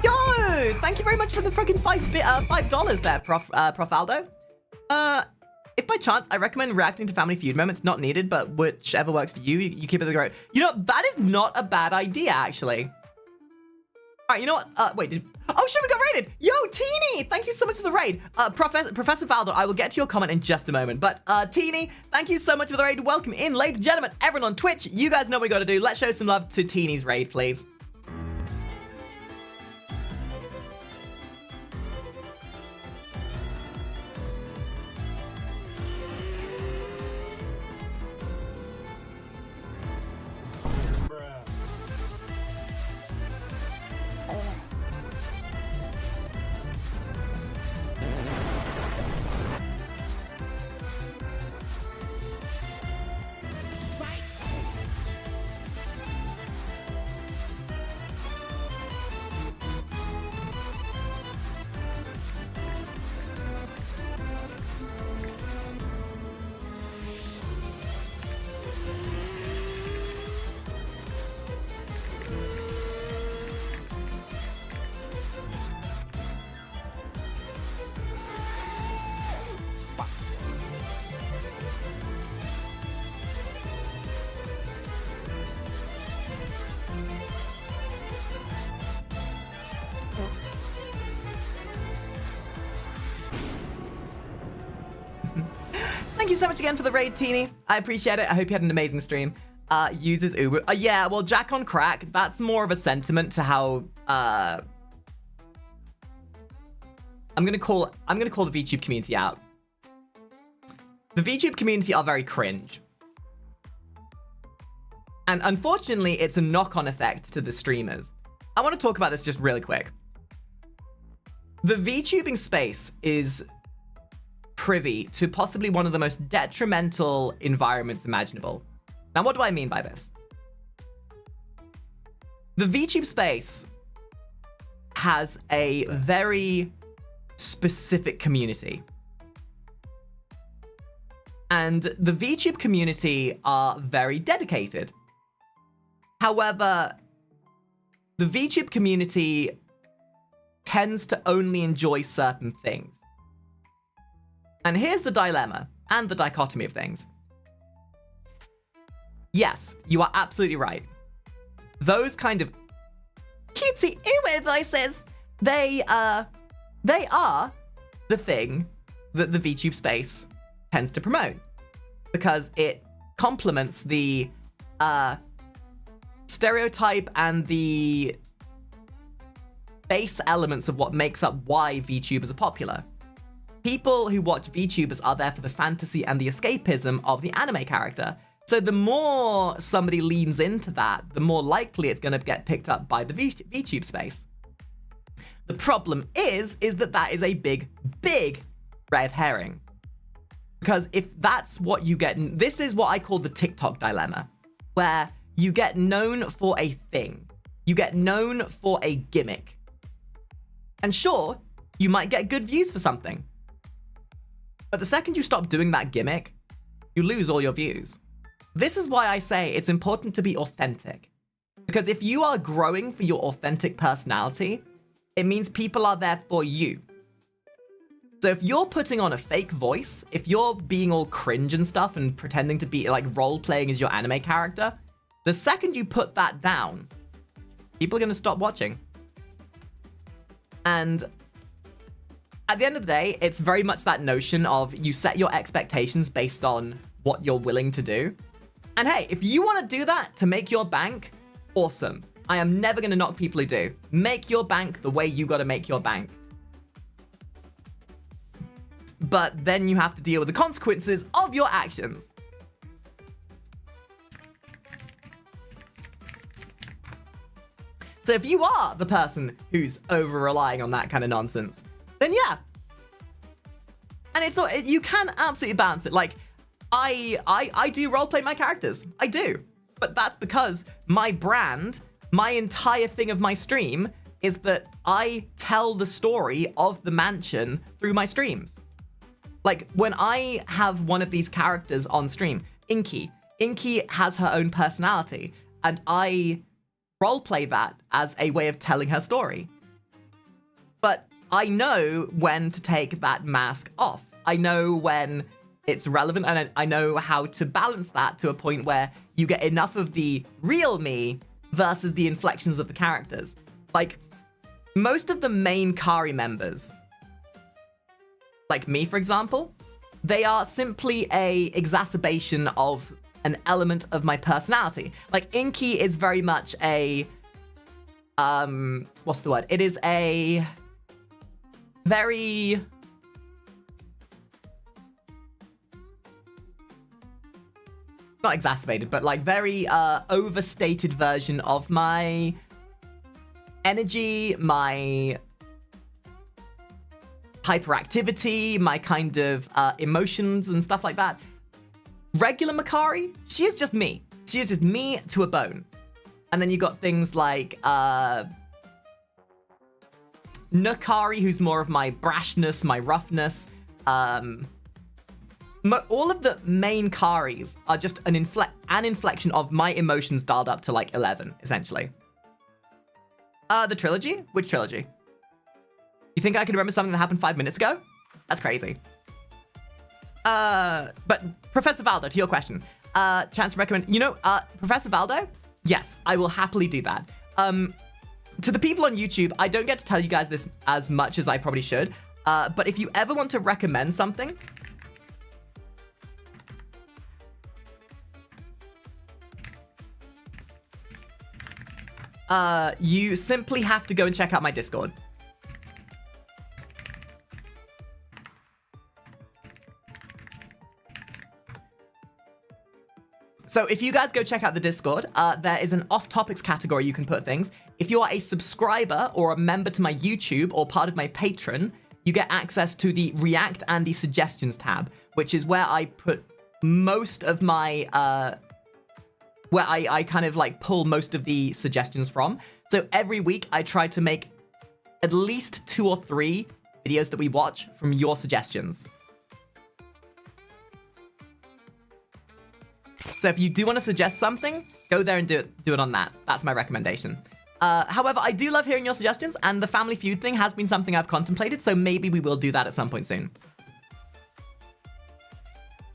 Yo, thank you very much for the fucking $5 there, Prof Aldo. If by chance, I recommend reacting to Family Feud moments. Not needed, but whichever works for you, you keep it great. You know, that is not a bad idea, actually. All right, you know what? Wait, oh shit, we got raided. Yo, Teeny, thank you so much for the raid. Professor Faldo, I will get to your comment in just a moment. But Teeny, thank you so much for the raid. Welcome in, ladies and gentlemen, everyone on Twitch. You guys know what we got to do. Let's show some love to Teeny's raid, please. Thank you so much again for the raid, Teeny. I appreciate it. I hope you had an amazing stream. Uses Uber. Yeah, well, Jack on Crack, that's more of a sentiment to how I'm gonna call the VTube community out. The VTube community are very cringe. And unfortunately, it's a knock-on effect to the streamers. I want to talk about this just really quick. The VTubing space is privy to possibly one of the most detrimental environments imaginable. Now, what do I mean by this? The VTube space has a very specific community. And the VTube community are very dedicated. However, the VTube community tends to only enjoy certain things. And here's the dilemma and the dichotomy of things. Yes, you are absolutely right. Those kind of cutesy ewe voices, they are the thing that the VTube space tends to promote. Because it complements the stereotype and the base elements of what makes up why VTubers are popular. People who watch VTubers are there for the fantasy and the escapism of the anime character. So the more somebody leans into that, the more likely it's going to get picked up by the VTube space. The problem is that that is a big, big red herring. Because if that's what you get, this is what I call the TikTok dilemma, where you get known for a thing. You get known for a gimmick. And sure, you might get good views for something. But the second you stop doing that gimmick, you lose all your views. This is why I say it's important to be authentic. Because if you are growing for your authentic personality, it means people are there for you. So if you're putting on a fake voice, if you're being all cringe and stuff and pretending to be like role-playing as your anime character, the second you put that down, people are going to stop watching. And at the end of the day, it's very much that notion of you set your expectations based on what you're willing to do. And hey, if you want to do that to make your bank, awesome. I am never going to knock people who do. Make your bank the way you got to make your bank. But then you have to deal with the consequences of your actions. So if you are the person who's over-relying on that kind of nonsense, then yeah. And it's all, you can absolutely balance it. Like, I do roleplay my characters. I do. But that's because my brand, my entire thing of my stream is that I tell the story of the mansion through my streams. Like, when I have one of these characters on stream, Inky has her own personality, and I roleplay that as a way of telling her story. But I know when to take that mask off. I know when it's relevant, and I know how to balance that to a point where you get enough of the real me versus the inflections of the characters. Like, most of the main Kari members, like me, for example, they are simply a exacerbation of an element of my personality. Like, Inky is very much a, what's the word? It is a very... not exacerbated, but like very overstated version of my energy, my hyperactivity, my kind of emotions and stuff like that. Regular Makari, she is just me. She is just me to a bone. And then you got things like Nakari, who's more of my brashness, my roughness. All of the main Karis are just an inflection of my emotions dialed up to like 11, essentially. The trilogy? Which trilogy? You think I can remember something that happened 5 minutes ago? That's crazy. But Professor Valdo, to your question, chance to recommend, Professor Valdo? Yes, I will happily do that. To the people on YouTube, I don't get to tell you guys this as much as I probably should, but if you ever want to recommend something, you simply have to go and check out my Discord. So if you guys go check out the Discord, there is an off-topics category you can put things. If you are a subscriber or a member to my YouTube or part of my Patreon, you get access to the React Andy Suggestions tab, which is where I put most of my... where I kind of like pull most of the suggestions from. So every week I try to make at least 2 or 3 videos that we watch from your suggestions. So if you do want to suggest something, go there and do it on that. That's my recommendation. However, I do love hearing your suggestions, and the Family Feud thing has been something I've contemplated, so maybe we will do that at some point soon.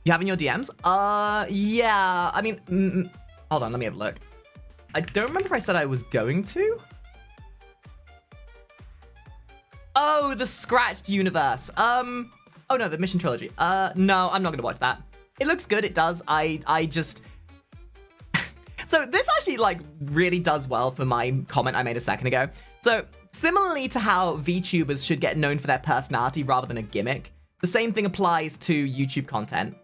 You have in your DMs? Yeah, I mean... hold on, let me have a look. I don't remember if I said I was going to. Oh, the Scratched universe. Oh no, the Mission Trilogy. No, I'm not gonna watch that. It looks good, it does. I just... So this actually like really does well for my comment I made a second ago. So similarly to how VTubers should get known for their personality rather than a gimmick, the same thing applies to YouTube content.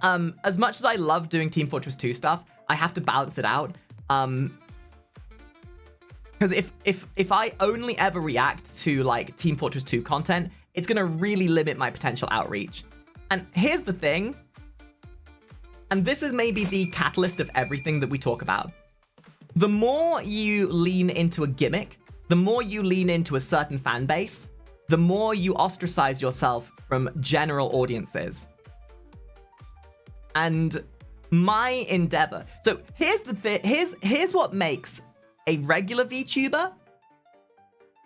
As much as I love doing Team Fortress 2 stuff, I have to balance it out. Because if I only ever react to like Team Fortress 2 content, it's gonna really limit my potential outreach. And here's the thing, and this is maybe the catalyst of everything that we talk about. The more you lean into a gimmick, the more you lean into a certain fan base, the more you ostracize yourself from general audiences. And my endeavor. So here's the thing. Here's what makes a regular VTuber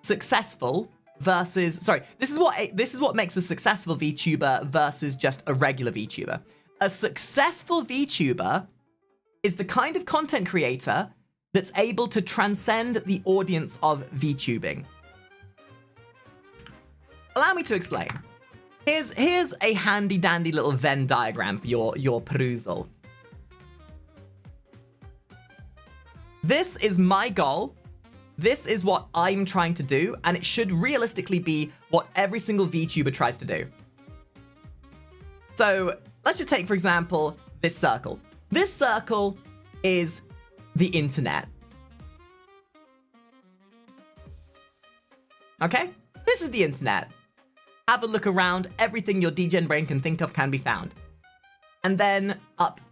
successful versus, sorry, this is what makes a successful VTuber versus just a regular VTuber. A successful VTuber is the kind of content creator that's able to transcend the audience of VTubing. Allow me to explain. Here's a handy dandy little Venn diagram for your perusal. This is my goal. This is what I'm trying to do, and it should realistically be what every single VTuber tries to do. So let's just take, for example, this circle. This circle is the internet. Okay? This is the internet. Have a look around. Everything your degen brain can think of can be found. And then up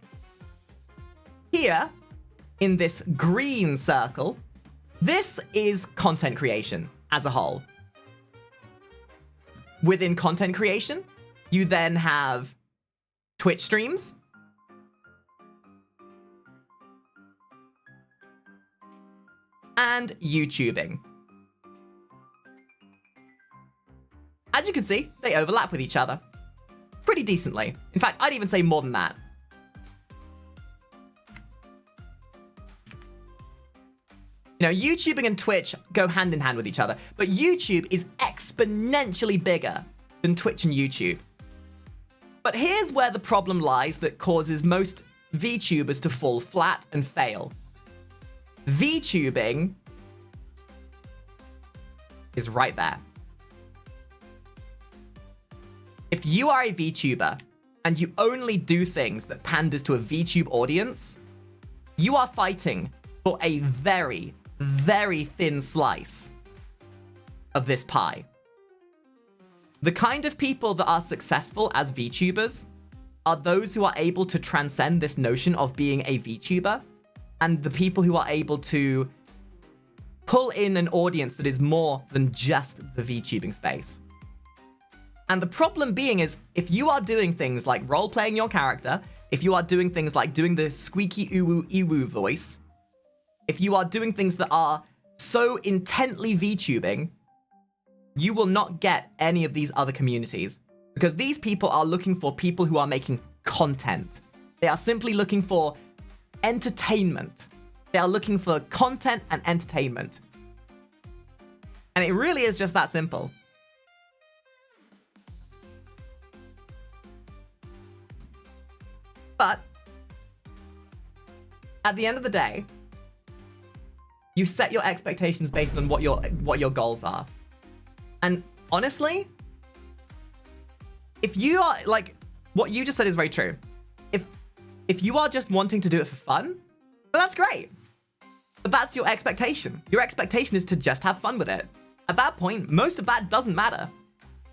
here, in this green circle, this is content creation as a whole. Within content creation, you then have Twitch streams, and YouTubing. As you can see, they overlap with each other pretty decently. In fact, I'd even say more than that. You know, YouTubing and Twitch go hand in hand with each other, but YouTube is exponentially bigger than Twitch and YouTube. But here's where the problem lies that causes most VTubers to fall flat and fail. VTubing is right there. If you are a VTuber and you only do things that panders to a VTube audience, you are fighting for a very, very thin slice of this pie. The kind of people that are successful as VTubers are those who are able to transcend this notion of being a VTuber, and the people who are able to pull in an audience that is more than just the VTubing space. And the problem being is, if you are doing things like role-playing your character, if you are doing things like doing the squeaky ooh-woo voice, if you are doing things that are so intently VTubing, you will not get any of these other communities. Because these people are looking for people who are making content. They are simply looking for entertainment. They are looking for content and entertainment. And it really is just that simple. But at the end of the day, you set your expectations based on what your goals are. And honestly, if you are, like, what you just said is very true. If you are just wanting to do it for fun, then that's great. But that's your expectation. Your expectation is to just have fun with it. At that point, most of that doesn't matter.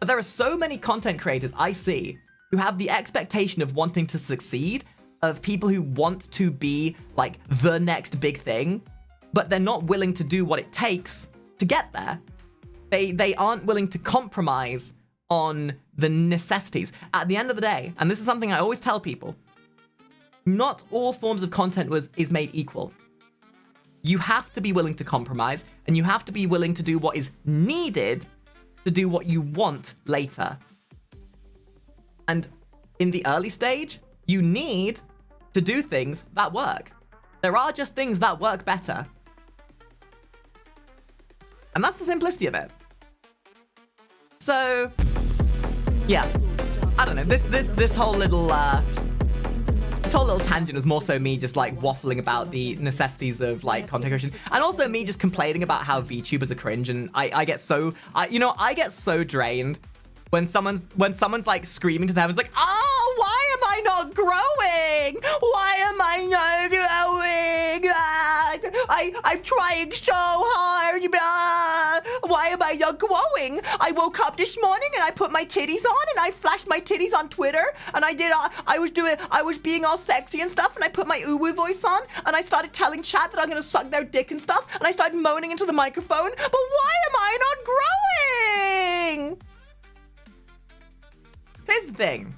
But there are so many content creators I see who have the expectation of wanting to succeed, of people who want to be like the next big thing, but they're not willing to do what it takes to get there. They aren't willing to compromise on the necessities. At the end of the day, and this is something I always tell people, not all forms of content is made equal. You have to be willing to compromise, and you have to be willing to do what is needed to do what you want later. And in the early stage, you need to do things that work. There are just things that work better. And that's the simplicity of it. So, yeah, I don't know. This whole little tangent was more so me just like waffling about the necessities of like content creation, and also me just complaining about how VTubers are cringe. And I get so drained when someone's like screaming to the heavens like, oh, why am I not growing? Why am I not growing? I'm trying so hard. Why am I not growing? I woke up this morning and I put my titties on and I flashed my titties on Twitter and I was being all sexy and stuff, and I put my uwu voice on and I started telling chat that I'm gonna suck their dick and stuff, and I started moaning into the microphone. But why am I not growing? Here's the thing.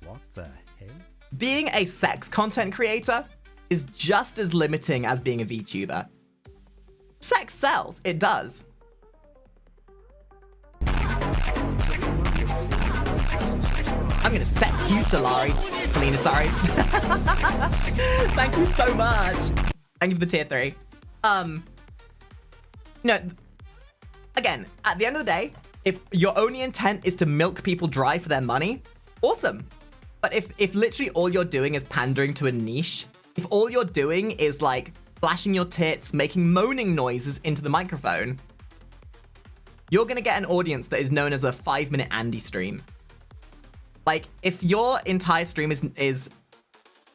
What the hell? Being a sex content creator is just as limiting as being a VTuber. Sex sells. It does. I'm gonna sex you, Solari. Selena, sorry. Thank you so much. Thank you for the tier 3. No, again, at the end of the day, if your only intent is to milk people dry for their money, awesome. But if literally all you're doing is pandering to a niche, if all you're doing is like flashing your tits, making moaning noises into the microphone, you're gonna get an audience that is known as a 5-minute Andy stream. Like, if your entire stream is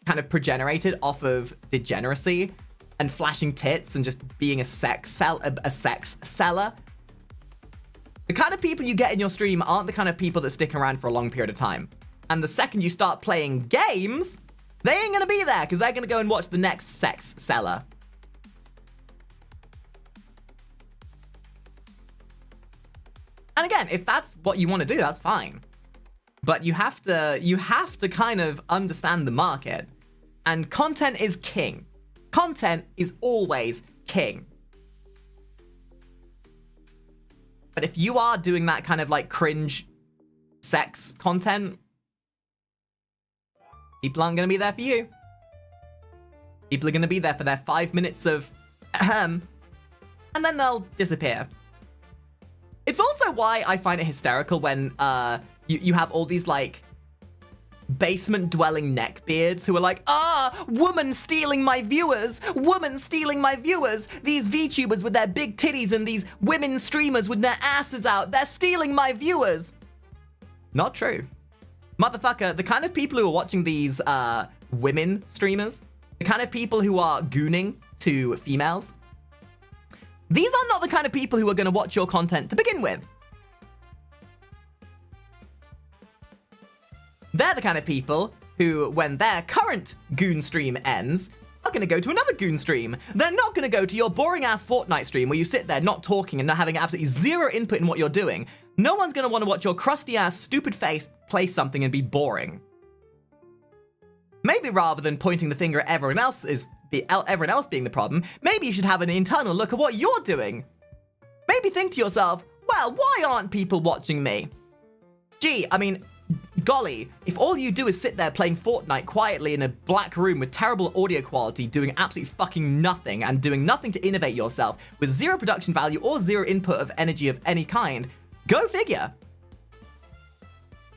kind of progenerated off of degeneracy and flashing tits and just being a sex seller, the kind of people you get in your stream aren't the kind of people that stick around for a long period of time. And the second you start playing games, they ain't gonna be there because they're gonna go and watch the next sex seller. And again, if that's what you want to do, that's fine. But you have to kind of understand the market. And content is king. Content is always king. But if you are doing that kind of like cringe sex content, people aren't going to be there for you. People are going to be there for their 5 minutes of ahem, and then they'll disappear. It's also why I find it hysterical when you have all these like basement-dwelling neckbeards who are like, woman stealing my viewers, woman stealing my viewers. These VTubers with their big titties and these women streamers with their asses out, they're stealing my viewers. Not true. Motherfucker, the kind of people who are watching these women streamers, the kind of people who are gooning to females, these are not the kind of people who are going to watch your content to begin with. They're the kind of people who, when their current goon stream ends, are going to go to another goon stream. They're not going to go to your boring-ass Fortnite stream where you sit there not talking and not having absolutely zero input in what you're doing. No one's going to want to watch your crusty-ass, stupid face play something and be boring. Maybe rather than pointing the finger at everyone else being the problem, maybe you should have an internal look at what you're doing. Maybe think to yourself, well, why aren't people watching me? Gee, I mean, golly, if all you do is sit there playing Fortnite quietly in a black room with terrible audio quality, doing absolutely fucking nothing and doing nothing to innovate yourself with zero production value or zero input of energy of any kind, go figure.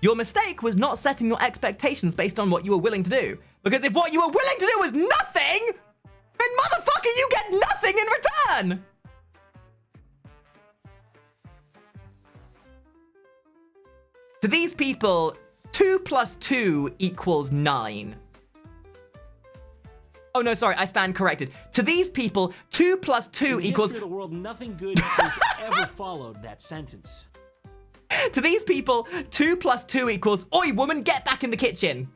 Your mistake was not setting your expectations based on what you were willing to do. Because if what you were willing to do was nothing, then motherfucker, you get nothing in return! To these people, 2 + 2 = 9. Oh no, sorry, I stand corrected. To these people, 2 + 2 equals... In the world, nothing good has ever followed that sentence. To these people, 2 + 2 equals, oi, woman, get back in the kitchen.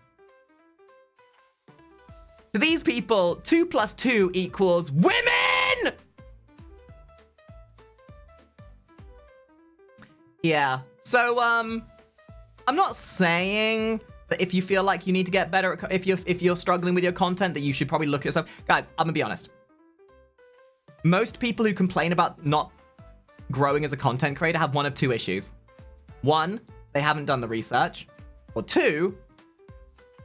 To these people, 2 + 2 equals, women! Yeah, so, I'm not saying that if you feel like you need to get better at, if you're struggling with your content, that you should probably look at yourself. Guys, I'm gonna be honest. Most people who complain about not growing as a content creator have one of two issues. One, they haven't done the research. Or two,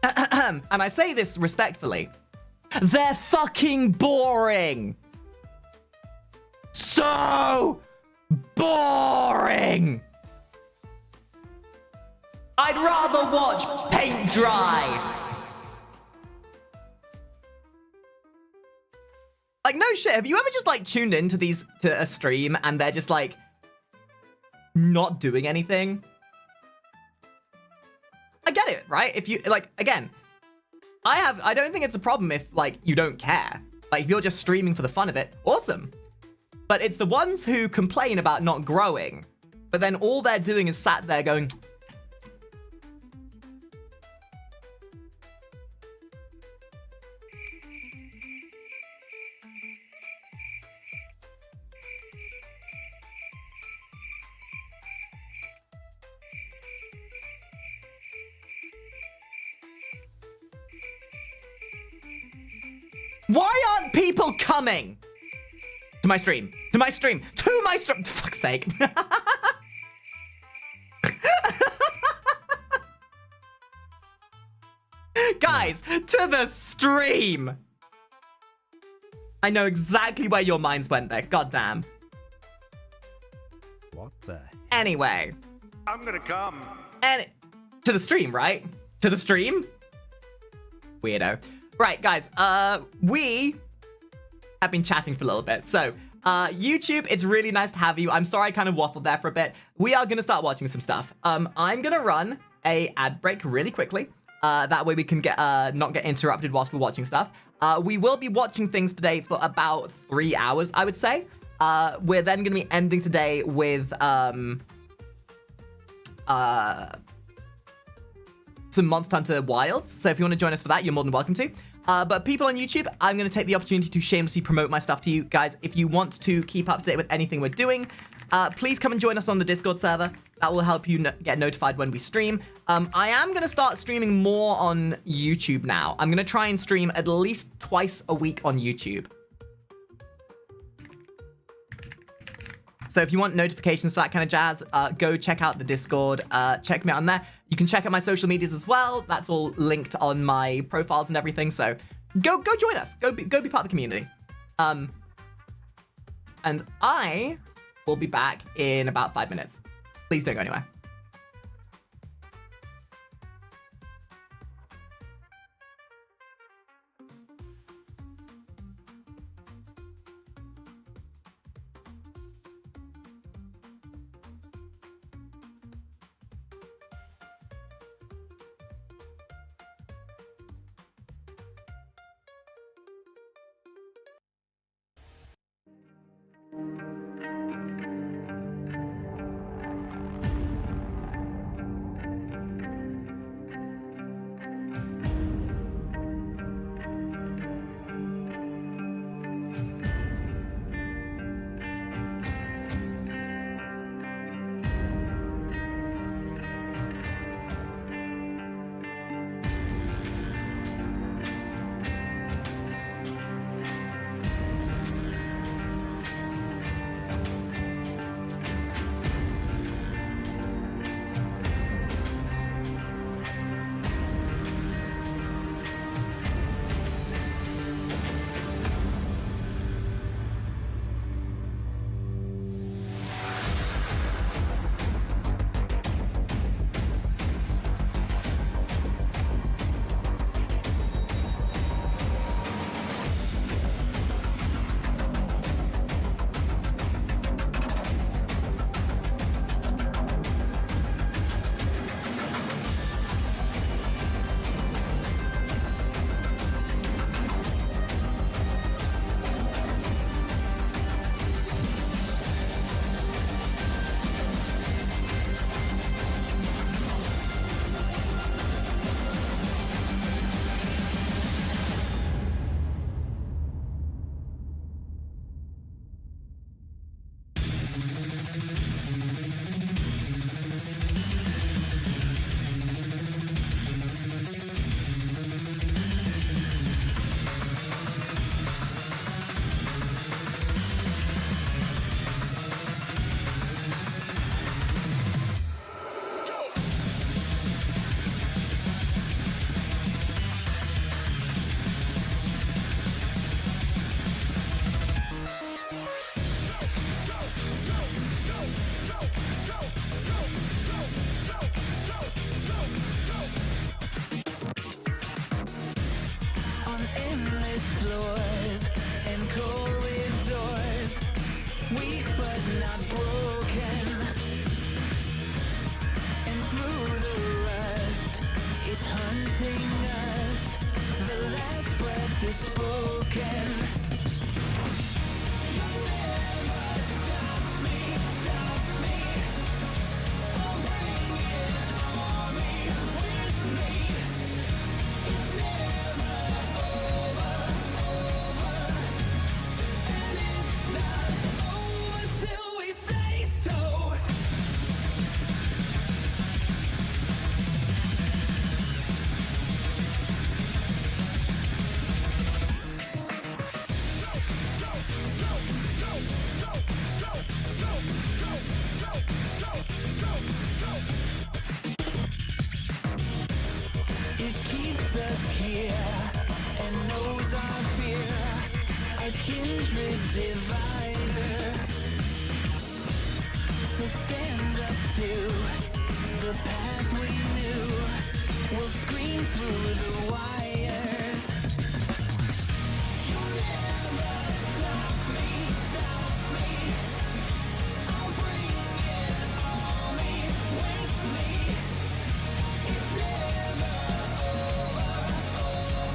and I say this respectfully, they're fucking boring. So boring. I'd rather watch paint dry. Like, no shit, have you ever just like tuned into to a stream and they're just like not doing anything? I get it, right? If you like, again, I don't think it's a problem if like you don't care. Like, if you're just streaming for the fun of it, awesome. But it's the ones who complain about not growing, but then all they're doing is sat there going, Why aren't people coming to my stream? To my stream. To my stream. For fuck's sake. Guys, to the stream. I know exactly where your minds went there. Goddamn. What the? Anyway. I'm gonna come. And to the stream, right? To the stream? Weirdo. Right, guys. We have been chatting for a little bit. So, YouTube, it's really nice to have you. I'm sorry I kind of waffled there for a bit. We are going to start watching some stuff. I'm going to run a ad break really quickly. That way we can get not get interrupted whilst we're watching stuff. We will be watching things today for about 3 hours, I would say. We're then going to be ending today with some Monster Hunter Wilds. So if you want to join us for that, you're more than welcome to. But people on YouTube, I'm going to take the opportunity to shamelessly promote my stuff to you guys. If you want to keep up to date with anything we're doing, please come and join us on the Discord server. That will help you get notified when we stream. I am going to start streaming more on YouTube now. I'm going to try and stream at least twice a week on YouTube. So if you want notifications for that kind of jazz, go check out the Discord. Check me out on there. You can check out my social medias as well. That's all linked on my profiles and everything. So go join us. Go be part of the community. And I will be back in about 5 minutes. Please don't go anywhere.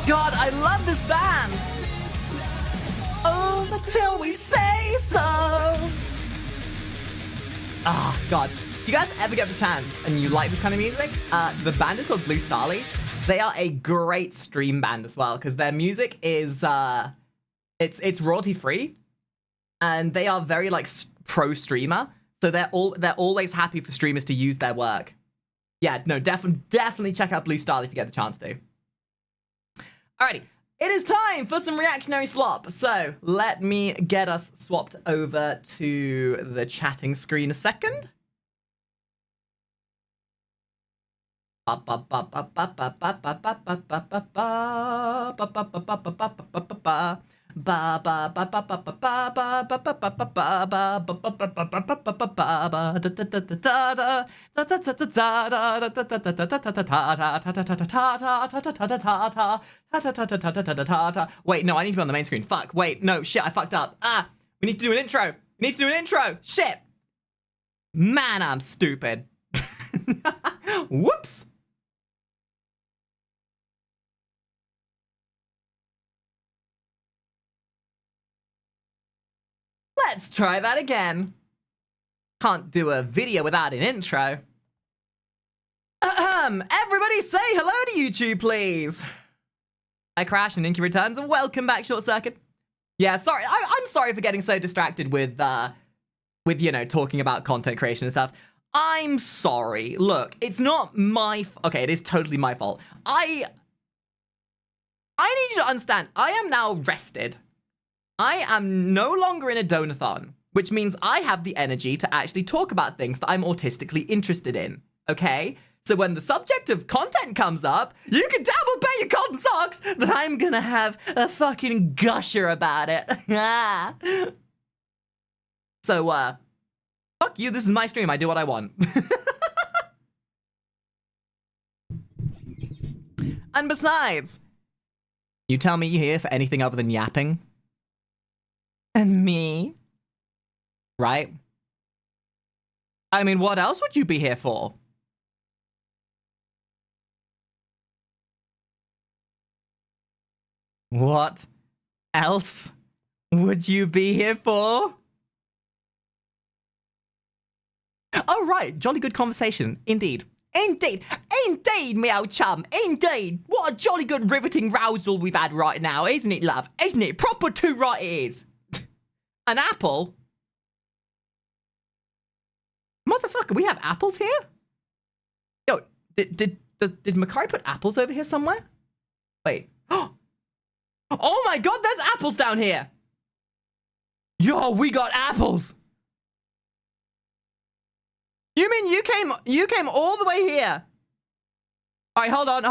God, I love this band. Oh, until we say so. Ah, God. You guys ever get the chance and you like this kind of music? The band is called Blue Starly. They are a great stream band as well because their music is it's royalty free, and they are very like pro streamer. So they're always happy for streamers to use their work. Yeah, no, definitely check out Blue Starly if you get the chance to. Alrighty, it is time for some reactionary slop. So let me get us swapped over to the chatting screen a second. Wait, no, I need to be on the main screen. Fuck, wait, no, shit, I fucked up. We need to do an intro. We need to do an intro. Shit. Man, I'm stupid. Whoops. Let's try that again. Can't do a video without an intro. Everybody say hello to YouTube, please. I crash and Inky returns, and welcome back, Short Circuit. Yeah, sorry. I'm sorry for getting so distracted with you know, talking about content creation and stuff. I'm sorry. Look, it's not my... Okay, it is totally my fault. I need you to understand, I am now rested. I am no longer in a donathon, which means I have the energy to actually talk about things that I'm autistically interested in, okay? So when the subject of content comes up, you can double bet your cotton socks that I'm gonna have a fucking gusher about it. So, fuck you, this is my stream, I do what I want. And besides, you tell me you're here for anything other than yapping? And me? Right? I mean, what else would you be here for? What else would you be here for? Oh, right. Jolly good conversation. Indeed. Indeed. Indeed, me old chum. Indeed. What a jolly good riveting rousal we've had right now, isn't it, love? Isn't it? Proper too right it is. An apple? Motherfucker, we have apples here? Yo, did Makai put apples over here somewhere? Wait. Oh my god, there's apples down here! Yo, we got apples! You mean you came all the way here? Alright, hold on.